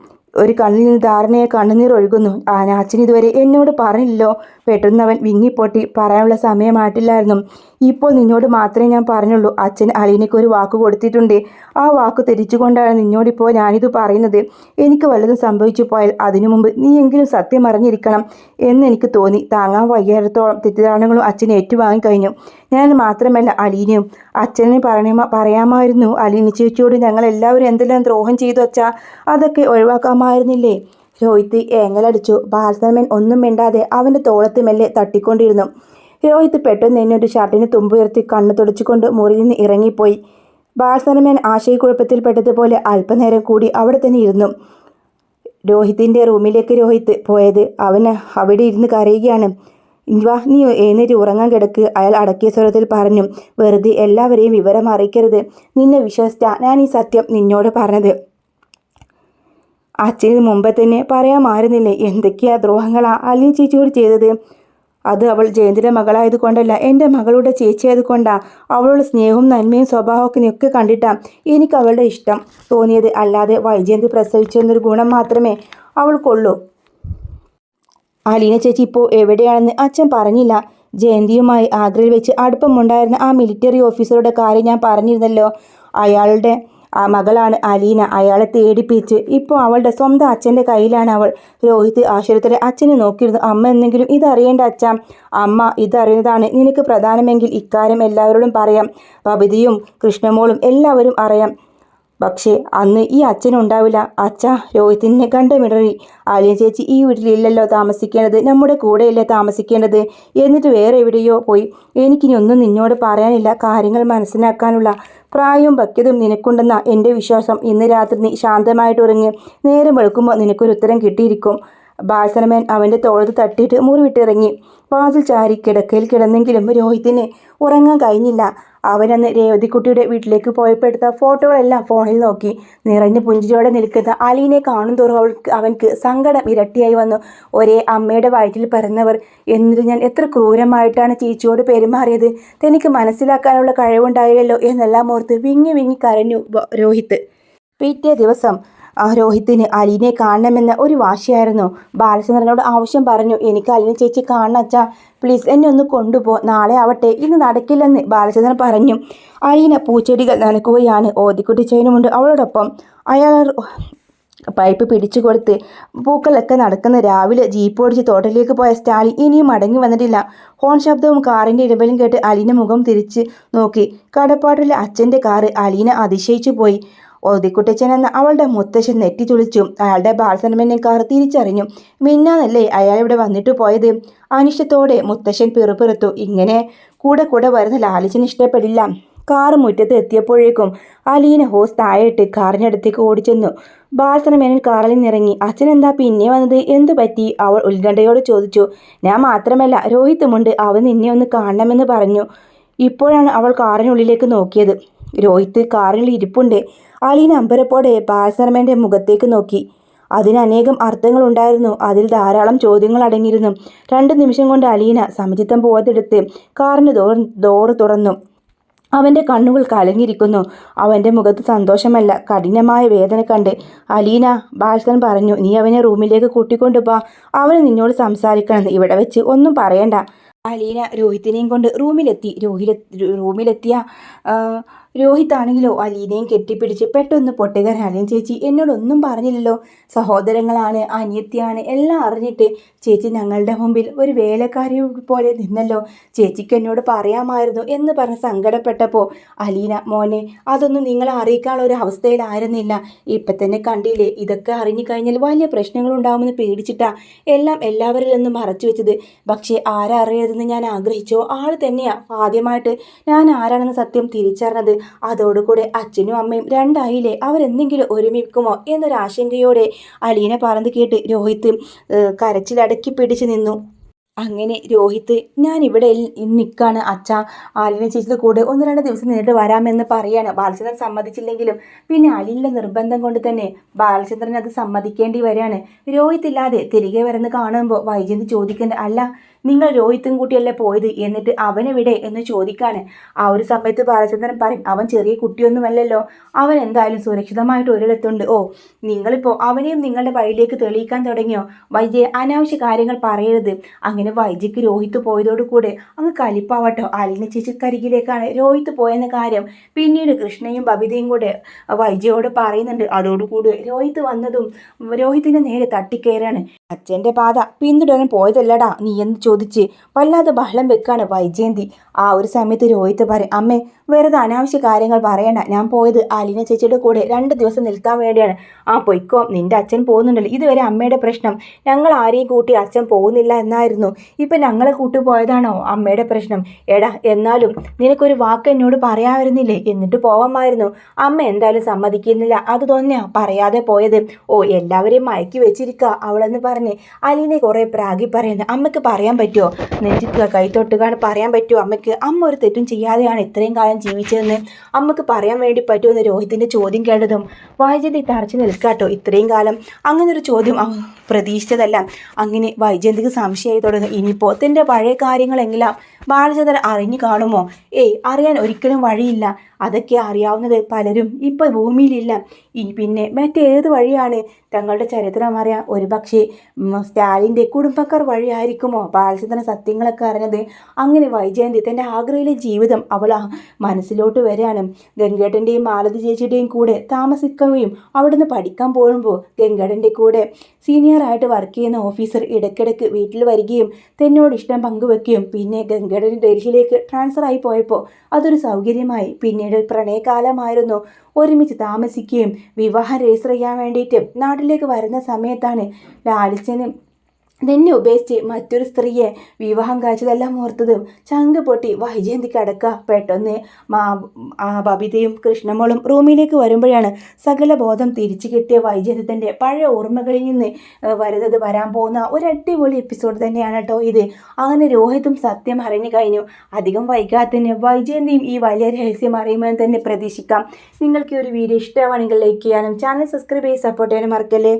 ഒരു കണ്ണിൽ നിന്ന് ധാരണയെ കണ്ണുനീർ ഒഴുകുന്നു. അച്ഛൻ ഇതുവരെ എന്നോട് പറഞ്ഞില്ലല്ലോ. പെട്ടെന്നവൻ വിങ്ങിപ്പൊട്ടി. പറയാനുള്ള സമയമായിട്ടില്ലായിരുന്നു. ഇപ്പോൾ നിന്നോട് മാത്രമേ ഞാൻ പറഞ്ഞുള്ളൂ. അച്ഛൻ അലീനയ്ക്ക് ഒരു വാക്ക് കൊടുത്തിട്ടുണ്ട്. ആ വാക്ക് തെറ്റിച്ചുകൊണ്ടാണ് നിന്നോടിപ്പോൾ ഞാനിത് പറയുന്നത്. എനിക്ക് വല്ലതും സംഭവിച്ചു പോയാൽ അതിനു മുമ്പ് നീയെങ്കിലും സത്യം അറിഞ്ഞിരിക്കണം എന്നെനിക്ക് തോന്നി. താങ്ങാൻ വയ്യായിടത്തോളം തെറ്റിദ്ധാരണകളും അച്ഛൻ ഏറ്റുവാങ്ങിക്കഴിഞ്ഞു. ഞാൻ മാത്രമല്ല അലീനയും. അച്ഛനെ പറയാമായിരുന്നു അലീന ചേച്ചിയോട് ഞങ്ങൾ എല്ലാവരും എന്തെല്ലാം ദ്രോഹം ചെയ്തു വച്ചാ അതൊക്കെ ഒഴിവാക്കാമായിരുന്നില്ലേ. രോഹിത്ത് ഏങ്ങലടിച്ചു. ബാലസനമൻ ഒന്നും മിണ്ടാതെ അവൻ്റെ തോളത്ത് മെല്ലെ തട്ടിക്കൊണ്ടിരുന്നു. രോഹിത്ത് പെട്ടെന്ന് തന്നെ ഒരു ഷർട്ടിന് തുമ്പുയർത്തി കണ്ണു തുടച്ചുകൊണ്ട് മുറിയിൽ നിന്ന് ഇറങ്ങിപ്പോയി. ബാലസനമൻ ആശയക്കുഴപ്പത്തിൽപ്പെട്ടതുപോലെ അല്പനേരം കൂടി അവിടെ തന്നെ ഇരുന്നു. രോഹിത്തിൻ്റെ റൂമിലേക്ക് രോഹിത്ത് പോയത്. അവൻ അവിടെ ഇരുന്ന് കരയുകയാണ്. വാ, നീ എഴുന്നേറ്റ് ഉറങ്ങാൻ കിടക്ക്, അയാൾ അടക്കിയ സ്വരത്തിൽ പറഞ്ഞു. വെറുതെ എല്ലാവരെയും വിവരം അറിയിക്കരുത്. നിന്നെ വിശ്വസിച്ചാ ഞാൻ ഈ സത്യം നിന്നോട് പറഞ്ഞത്. അച്ഛന് മുമ്പേ തന്നെ പറയാമായിരുന്നില്ലേ എന്തൊക്കെയാ ദ്രോഹങ്ങളാ അലീന ചേച്ചിയോട് ചെയ്തത്. അത് അവൾ ജയന്തിയുടെ മകളായത് കൊണ്ടല്ല, എൻ്റെ മകളുടെ ചേച്ചിയായത് കൊണ്ടാ. അവളുടെ സ്നേഹവും നന്മയും സ്വഭാവമൊക്കെ കണ്ടിട്ടാ എനിക്ക് അവളുടെ ഇഷ്ടം തോന്നിയത്. അല്ലാതെ വൈജയന്തി പ്രസവിച്ചെന്നൊരു ഗുണം മാത്രമേ അവൾക്കുള്ളൂ. അലീന ചേച്ചി ഇപ്പോൾ എവിടെയാണെന്ന് അച്ഛൻ പറഞ്ഞില്ല. ജയന്തിയുമായി ആഗ്രയിൽ വെച്ച് അടുപ്പമുണ്ടായിരുന്ന ആ മിലിറ്ററി ഓഫീസറുടെ കാര്യം ഞാൻ പറഞ്ഞിരുന്നല്ലോ. അയാളുടെ മകളാണ് അലീന. അയാളെ തേടിപ്പിച്ച് ഇപ്പോൾ അവളുടെ സ്വന്തം അച്ഛൻ്റെ കയ്യിലാണ് അവൾ. രോഹിത്ത് ആശുപത്രിയിലെ അച്ഛനെ നോക്കിയിരുന്നു. അമ്മ എന്തെങ്കിലും ഇതറിയേണ്ട അച്ഛാ. അമ്മ ഇതറിയുന്നതാണ് നിനക്ക് പ്രധാനമെങ്കിൽ ഇക്കാര്യം എല്ലാവരോടും പറയാം. ബബിതയും കൃഷ്ണമോളും എല്ലാവരും അറിയാം. പക്ഷേ അന്ന് ഈ അച്ഛനുണ്ടാവില്ല. അച്ഛാ, രോഹിത്തിനെ കണ്ടമിടറി. അലീന ചേച്ചി ഈ വീട്ടിലില്ലല്ലോ താമസിക്കേണ്ടത്, നമ്മുടെ കൂടെയല്ലേ താമസിക്കേണ്ടത്. എന്നിട്ട് വേറെ എവിടെയോ പോയി. എനിക്കിനി ഒന്നും നിന്നോട് പറയാനില്ല. കാര്യങ്ങൾ മനസ്സിലാക്കാനുള്ള പ്രായവും പക്വതയും നിനക്കുണ്ടെന്ന എൻ്റെ വിശ്വാസം. ഇന്ന് രാത്രി നീ ശാന്തമായിട്ട് ഉറങ്ങി. നേരം വെളുക്കുമ്പോൾ നിനക്കൊരു ഉത്തരം കിട്ടിയിരിക്കും. ബാലസനമൻ അവൻ്റെ തോളത്ത് തട്ടിയിട്ട് മുറി വിട്ടിറങ്ങി. വാതിൽ ചാരി കിടക്കയിൽ കിടന്നെങ്കിലും രോഹിത്തിന് ഉറങ്ങാൻ കഴിഞ്ഞില്ല. അവനന്ന് രേവതിക്കുട്ടിയുടെ വീട്ടിലേക്ക് പോയപ്പോൾ എടുത്ത ഫോട്ടോകളെല്ലാം ഫോണിൽ നോക്കി. നിറഞ്ഞ പുഞ്ചിരിയോടെ നിൽക്കുന്ന അലീനെ കാണും തോറും അവൻക്ക് സങ്കടം ഇരട്ടിയായി വന്നു. ഒരേ അമ്മയുടെ വയറ്റിൽ പിറന്നവർ. എന്നിട്ട് ഞാൻ എത്ര ക്രൂരമായിട്ടാണ് ചേച്ചിയോട് പെരുമാറിയത്. തനിക്ക് മനസ്സിലാക്കാനുള്ള കഴിവുണ്ടായില്ലല്ലോ എന്നെല്ലാം ഓർത്ത് വിങ്ങി വിങ്ങി കരഞ്ഞു രോഹിത്ത്. പിറ്റേ ദിവസം രോഹിത്തിന് അലീനെ കാണണമെന്ന ഒരു വാശിയായിരുന്നു. ബാലചന്ദ്രനോട് ആവശ്യം പറഞ്ഞു. എനിക്ക് അലീന ചേച്ചി കാണണം അച്ഛാ, പ്ലീസ് എന്നെ ഒന്ന് കൊണ്ടുപോ. നാളെ ആവട്ടെ, ഇന്ന് നടക്കില്ലെന്ന് ബാലചന്ദ്രൻ പറഞ്ഞു. അലീന പൂച്ചെടികൾ നനക്കുകയാണ്. ഓതിക്കുട്ടി ചേനുമുണ്ട് അവളോടൊപ്പം. അയാൾ പൈപ്പ് പിടിച്ചു കൊടുത്ത് പൂക്കളൊക്കെ നടക്കുന്ന രാവിലെ ജീപ്പ് ഓടിച്ച് തോട്ടത്തിലേക്ക് പോയ സ്റ്റാലിൻ ഇനിയും മടങ്ങി വന്നിട്ടില്ല. ഹോൺ ശബ്ദവും കാറിൻ്റെ ഇടപെടലും കേട്ട് അലീന മുഖം തിരിച്ച് നോക്കി. കടപ്പാട്ടിലെ അച്ഛൻ്റെ കാറ്. അലീന അതിശയിച്ചു പോയി. ഓതിക്കുട്ടച്ചൻ എന്ന അവളുടെ മുത്തശ്ശൻ നെറ്റി തുളിച്ചു. അയാളുടെ ബാലസനമനെ കാർ തിരിച്ചറിഞ്ഞു. മിന്നാന്നല്ലേ അയാൾ ഇവിടെ വന്നിട്ട് പോയത്. അനിഷ്ടത്തോടെ മുത്തശ്ശൻ പിറുപിറുത്തു. ഇങ്ങനെ കൂടെ വരുന്ന ലാലിച്ചന് ഇഷ്ടപ്പെടില്ല. കാറ് മുറ്റത്ത് എത്തിയപ്പോഴേക്കും അലീന ഹോസ് താഴെയിട്ട് കാറിനടുത്തേക്ക് ഓടിച്ചെന്നു. ബാലചന്ദ്രൻ കാറിൽ നിന്നിറങ്ങി. അച്ഛൻ എന്താ പിന്നെ വന്നത്, എന്തു പറ്റി? അവൾ ഉത്കണ്ഠയോട് ചോദിച്ചു. ഞാൻ മാത്രമല്ല, രോഹിത്തുമുണ്ട്, അവൻ നിന്നെ ഒന്ന് കാണണമെന്ന് പറഞ്ഞു. ഇപ്പോഴാണ് അവൾ കാറിനുള്ളിലേക്ക് നോക്കിയത്. രോഹിത്ത് കാറിൽ ഇരിപ്പുണ്ട്. അലീന അമ്പരപ്പോടെ ബാലചന്ദ്രന്റെ മുഖത്തേക്ക് നോക്കി. അതിന് അനേകം അർത്ഥങ്ങളുണ്ടായിരുന്നു. അതിൽ ധാരാളം ചോദ്യങ്ങൾ അടങ്ങിയിരുന്നു. 2 നിമിഷം കൊണ്ട് അലീന സമചിത്തം പോകാതെടുത്ത് കാറിന് ഡോറ് തുറന്നു. അവൻ്റെ കണ്ണുകൾ കലങ്ങിയിരിക്കുന്നു. അവൻ്റെ മുഖത്ത് സന്തോഷമല്ല, കഠിനമായ വേദന കണ്ട്. അലീന, ബാലചന്ദ്രൻ പറഞ്ഞു, നീ അവനെ റൂമിലേക്ക് കൂട്ടിക്കൊണ്ടുപോ, അവന് നിന്നോട് സംസാരിക്കണം, ഇവിടെ വെച്ച് ഒന്നും പറയണ്ട. അലീന രോഹിത്തിനെയും കൊണ്ട് റൂമിലെത്തിയ രോഹിത്താണെങ്കിലോ അലീനയും കെട്ടിപ്പിടിച്ച് പെട്ടെന്ന് പൊട്ടുകയാണ്. അലീന ചേച്ചി എന്നോടൊന്നും പറഞ്ഞില്ലല്ലോ, സഹോദരങ്ങളാണ്, അനിയത്തിയാണ്, എല്ലാം അറിഞ്ഞിട്ട് ചേച്ചി ഞങ്ങളുടെ മുമ്പിൽ ഒരു വേലക്കാരി പോലെ നിന്നല്ലോ, ചേച്ചിക്ക് എന്നോട് പറയാമായിരുന്നു എന്ന് പറഞ്ഞ് സങ്കടപ്പെട്ടപ്പോൾ അലീന, മോനെ അതൊന്നും നിങ്ങളെ അറിയിക്കാനുള്ള ഒരു അവസ്ഥയിലായിരുന്നില്ല. ഇപ്പം തന്നെ കണ്ടില്ലേ, ഇതൊക്കെ അറിഞ്ഞു കഴിഞ്ഞാൽ വലിയ പ്രശ്നങ്ങളുണ്ടാകുമെന്ന് പേടിച്ചിട്ടാ എല്ലാം എല്ലാവരിൽ നിന്നും മറച്ചു വെച്ചത്. പക്ഷേ ആരറിയരുതെന്ന് ഞാൻ ആഗ്രഹിച്ചോ ആൾ തന്നെയാണ് ആദ്യമായിട്ട് ഞാൻ ആരാണെന്ന് സത്യം തിരിച്ചറിഞ്ഞത്. അതോടുകൂടെ അച്ഛനും അമ്മയും രണ്ടായില്ലേ, അവരെന്തെങ്കിലും ഒരുമിക്കുമോ എന്നൊരാശങ്കയോടെ അലീന പറഞ്ഞത് കേട്ട് രോഹിത്ത് കരച്ചിലടക്കി പിടിച്ചു നിന്നു. അങ്ങനെ രോഹിത്ത്, ഞാൻ ഇവിടെ നിൽക്കാണ് അച്ഛാ, അലീന ചേച്ചിയുടെ കൂടെ 1-2 ദിവസം നിന്നിട്ട് വരാമെന്ന് പറയാണ്. ബാലചന്ദ്രൻ സമ്മതിച്ചില്ലെങ്കിലും പിന്നെ അലീനയുടെ നിർബന്ധം കൊണ്ട് തന്നെ ബാലചന്ദ്രൻ അത് സമ്മതിക്കേണ്ടി വരികയാണ്. രോഹിത്തില്ലാതെ തിരികെ വരുന്ന കാണുമ്പോൾ വൈജയന്തി ചോദിക്കുന്നത്, അല്ല നിങ്ങൾ രോഹിത്തും കൂട്ടിയല്ലേ പോയത്, എന്നിട്ട് അവനെവിടെ എന്ന് ചോദിക്കാണ്. ആ ഒരു സമയത്ത് ബാലചന്ദ്രൻ പറയും, അവൻ ചെറിയ കുട്ടിയൊന്നുമല്ലല്ലോ, അവൻ എന്തായാലും സുരക്ഷിതമായിട്ട് ഒരിടത്തുണ്ട്. ഓ, നിങ്ങളിപ്പോൾ അവനെയും നിങ്ങളുടെ വഴിയിലേക്ക് തെളിയിക്കാൻ തുടങ്ങിയോ? വൈജയ, അനാവശ്യ കാര്യങ്ങൾ പറയരുത്. അങ്ങനെ വൈജയ്ക്ക് രോഹിത്ത് പോയതോടുകൂടെ അങ്ങ് കലിപ്പാവട്ടോ. അലീന ചേച്ചിക്കരികിലേക്കാണ് രോഹിത്ത് പോയെന്ന കാര്യം പിന്നീട് കൃഷ്ണയും ബബിതയും കൂടെ വൈജയോട് പറയുന്നുണ്ട്. അതോടുകൂടി രോഹിത്ത് വന്നതും രോഹിത്തിൻ്റെ നേരെ തട്ടിക്കയറാണ്. അച്ഛൻ്റെ പാത പിന്തുടരാൻ പോയതല്ലടാ നീ എന്ന് ചോദിച്ച് വല്ലാതെ ബഹളം വെക്കാണ് വൈജയന്തി. ആ ഒരു സമയത്ത് രോഹിത്ത് പറയും, അമ്മേ വെറുതെ അനാവശ്യ കാര്യങ്ങൾ പറയണ്ട, ഞാൻ പോയത് അലീന ചേച്ചിയുടെ കൂടെ 2 ദിവസം നിൽക്കാൻ വേണ്ടിയാണ്. ആ പൊയ്ക്കോ, നിന്റെ അച്ഛൻ പോകുന്നുണ്ടല്ലോ, ഇതുവരെ അമ്മയുടെ പ്രശ്നം ഞങ്ങൾ ആരെയും കൂട്ടി അച്ഛൻ പോകുന്നില്ല എന്നായിരുന്നു, ഇപ്പം ഞങ്ങളെ കൂട്ടുപോയതാണോ അമ്മയുടെ പ്രശ്നം? എടാ, എന്നാലും നിനക്കൊരു വാക്ക് എന്നോട് പറയാമായിരുന്നില്ലേ, എന്നിട്ട് പോവാമായിരുന്നു. അമ്മ എന്തായാലും സമ്മതിക്കുന്നില്ല, അത് തന്നെയാ പറയാതെ പോയത്. ഓ, എല്ലാവരെയും മയക്കി വെച്ചിരിക്കുക അവളെന്ന് പറഞ്ഞ് അലീനെ കുറേ പ്രാഗി പറയുന്നത്. അമ്മയ്ക്ക് പറയാൻ പറ്റുമോ, നെഞ്ചിക്കുക കൈത്തൊട്ടുകാണ് പറയാൻ പറ്റുമോ അമ്മയ്ക്ക്? അമ്മ ഒരു തെറ്റും ചെയ്യാതെയാണ് ഇത്രയും കാലം ജീവിച്ചതെന്ന് അമ്മക്ക് പറയാൻ വേണ്ടി പറ്റുമെന്ന് രോഹിത്തിൻ്റെ ചോദ്യം കേട്ടതും വൈജയന്തി തറച്ചു നിൽക്കാട്ടോ. ഇത്രയും കാലം അങ്ങനൊരു ചോദ്യം പ്രതീക്ഷിച്ചതല്ല. അങ്ങനെ വൈജയന്തിക്ക് സംശയമായി തുടങ്ങും. ഇനിയിപ്പോൾ തൻ്റെ പഴയ കാര്യങ്ങളെല്ലാം ബാലചന്ദ്രൻ അറിഞ്ഞു കാണുമോ? അറിയാൻ ഒരിക്കലും വഴിയില്ല. അതൊക്കെ അറിയാവുന്നത് പലരും ഇപ്പോൾ ഭൂമിയിലില്ല. ഇനി പിന്നെ മറ്റേത് വഴിയാണ് തങ്ങളുടെ ചരിത്രം അറിയാം? ഒരുപക്ഷെ സ്റ്റാലിൻ്റെ കുടുംബക്കാർ വഴിയായിരിക്കുമോ ബാലചന്ദ്രൻ സത്യങ്ങളൊക്കെ അറിഞ്ഞത്? അങ്ങനെ വൈജയന്തി തൻ്റെ ആഗ്രയിലെ ജീവിതം അവൾ മനസ്സിലോട്ട് വരികയാണ്. ഗംഗേട്ടൻ്റെയും മാലതി ചേച്ചിയുടെയും കൂടെ താമസിക്കുകയും അവിടുന്ന് പഠിക്കാൻ പോകുമ്പോൾ ഗംഗേട്ടൻ്റെ കൂടെ സീനിയറായിട്ട് വർക്ക് ചെയ്യുന്ന ഓഫീസർ ഇടയ്ക്കിടയ്ക്ക് വീട്ടിൽ വരികയും തന്നോട് ഇഷ്ടം പങ്കുവെക്കുകയും പിന്നെ ഗംഗേട്ടൻ ഡൽഹിയിലേക്ക് ട്രാൻസ്ഫർ ആയി പോയപ്പോൾ അതൊരു സൗകര്യമായി. പിന്നീട് പ്രണയകാലമായിരുന്നു. ഒരുമിച്ച് താമസിക്കുകയും വിവാഹം രജിസ്റ്റർ ചെയ്യാൻ വേണ്ടിയിട്ട് നാട്ടിലേക്ക് വരുന്ന സമയത്താണ് ലാലിച്ചനും തന്നെ ഉപേക്ഷിച്ച് മറ്റൊരു സ്ത്രീയെ വിവാഹം കഴിച്ചതെല്ലാം ഓർത്തതും ചങ്ക് പൊട്ടി വൈജയന്തിക്ക് അടക്കുക. പെട്ടെന്ന് ബബിതയും കൃഷ്ണമോളും റൂമിലേക്ക് വരുമ്പോഴാണ് സകല ബോധം തിരിച്ചു കിട്ടിയ വൈജയന്തി തൻ്റെ പഴയ ഓർമ്മകളിൽ നിന്ന് വരാൻ പോകുന്ന ഒരു അടിപൊളി എപ്പിസോഡ് തന്നെയാണ് കേട്ടോ ഇത്. അങ്ങനെ രോഹിത്തും സത്യം അറിഞ്ഞു കഴിഞ്ഞു. അധികം വൈകാതെ തന്നെ വൈജയന്തിയും ഈ വലിയ രഹസ്യം അറിയുമെന്ന് തന്നെ പ്രതീക്ഷിക്കാം. നിങ്ങൾക്ക് ഈ ഒരു വീഡിയോ ഇഷ്ടമാണെങ്കിൽ ലൈക്ക് ചെയ്യാനും ചാനൽ സബ്സ്ക്രൈബ് ചെയ്ത് സപ്പോർട്ട് ചെയ്യാനും മറക്കല്ലേ.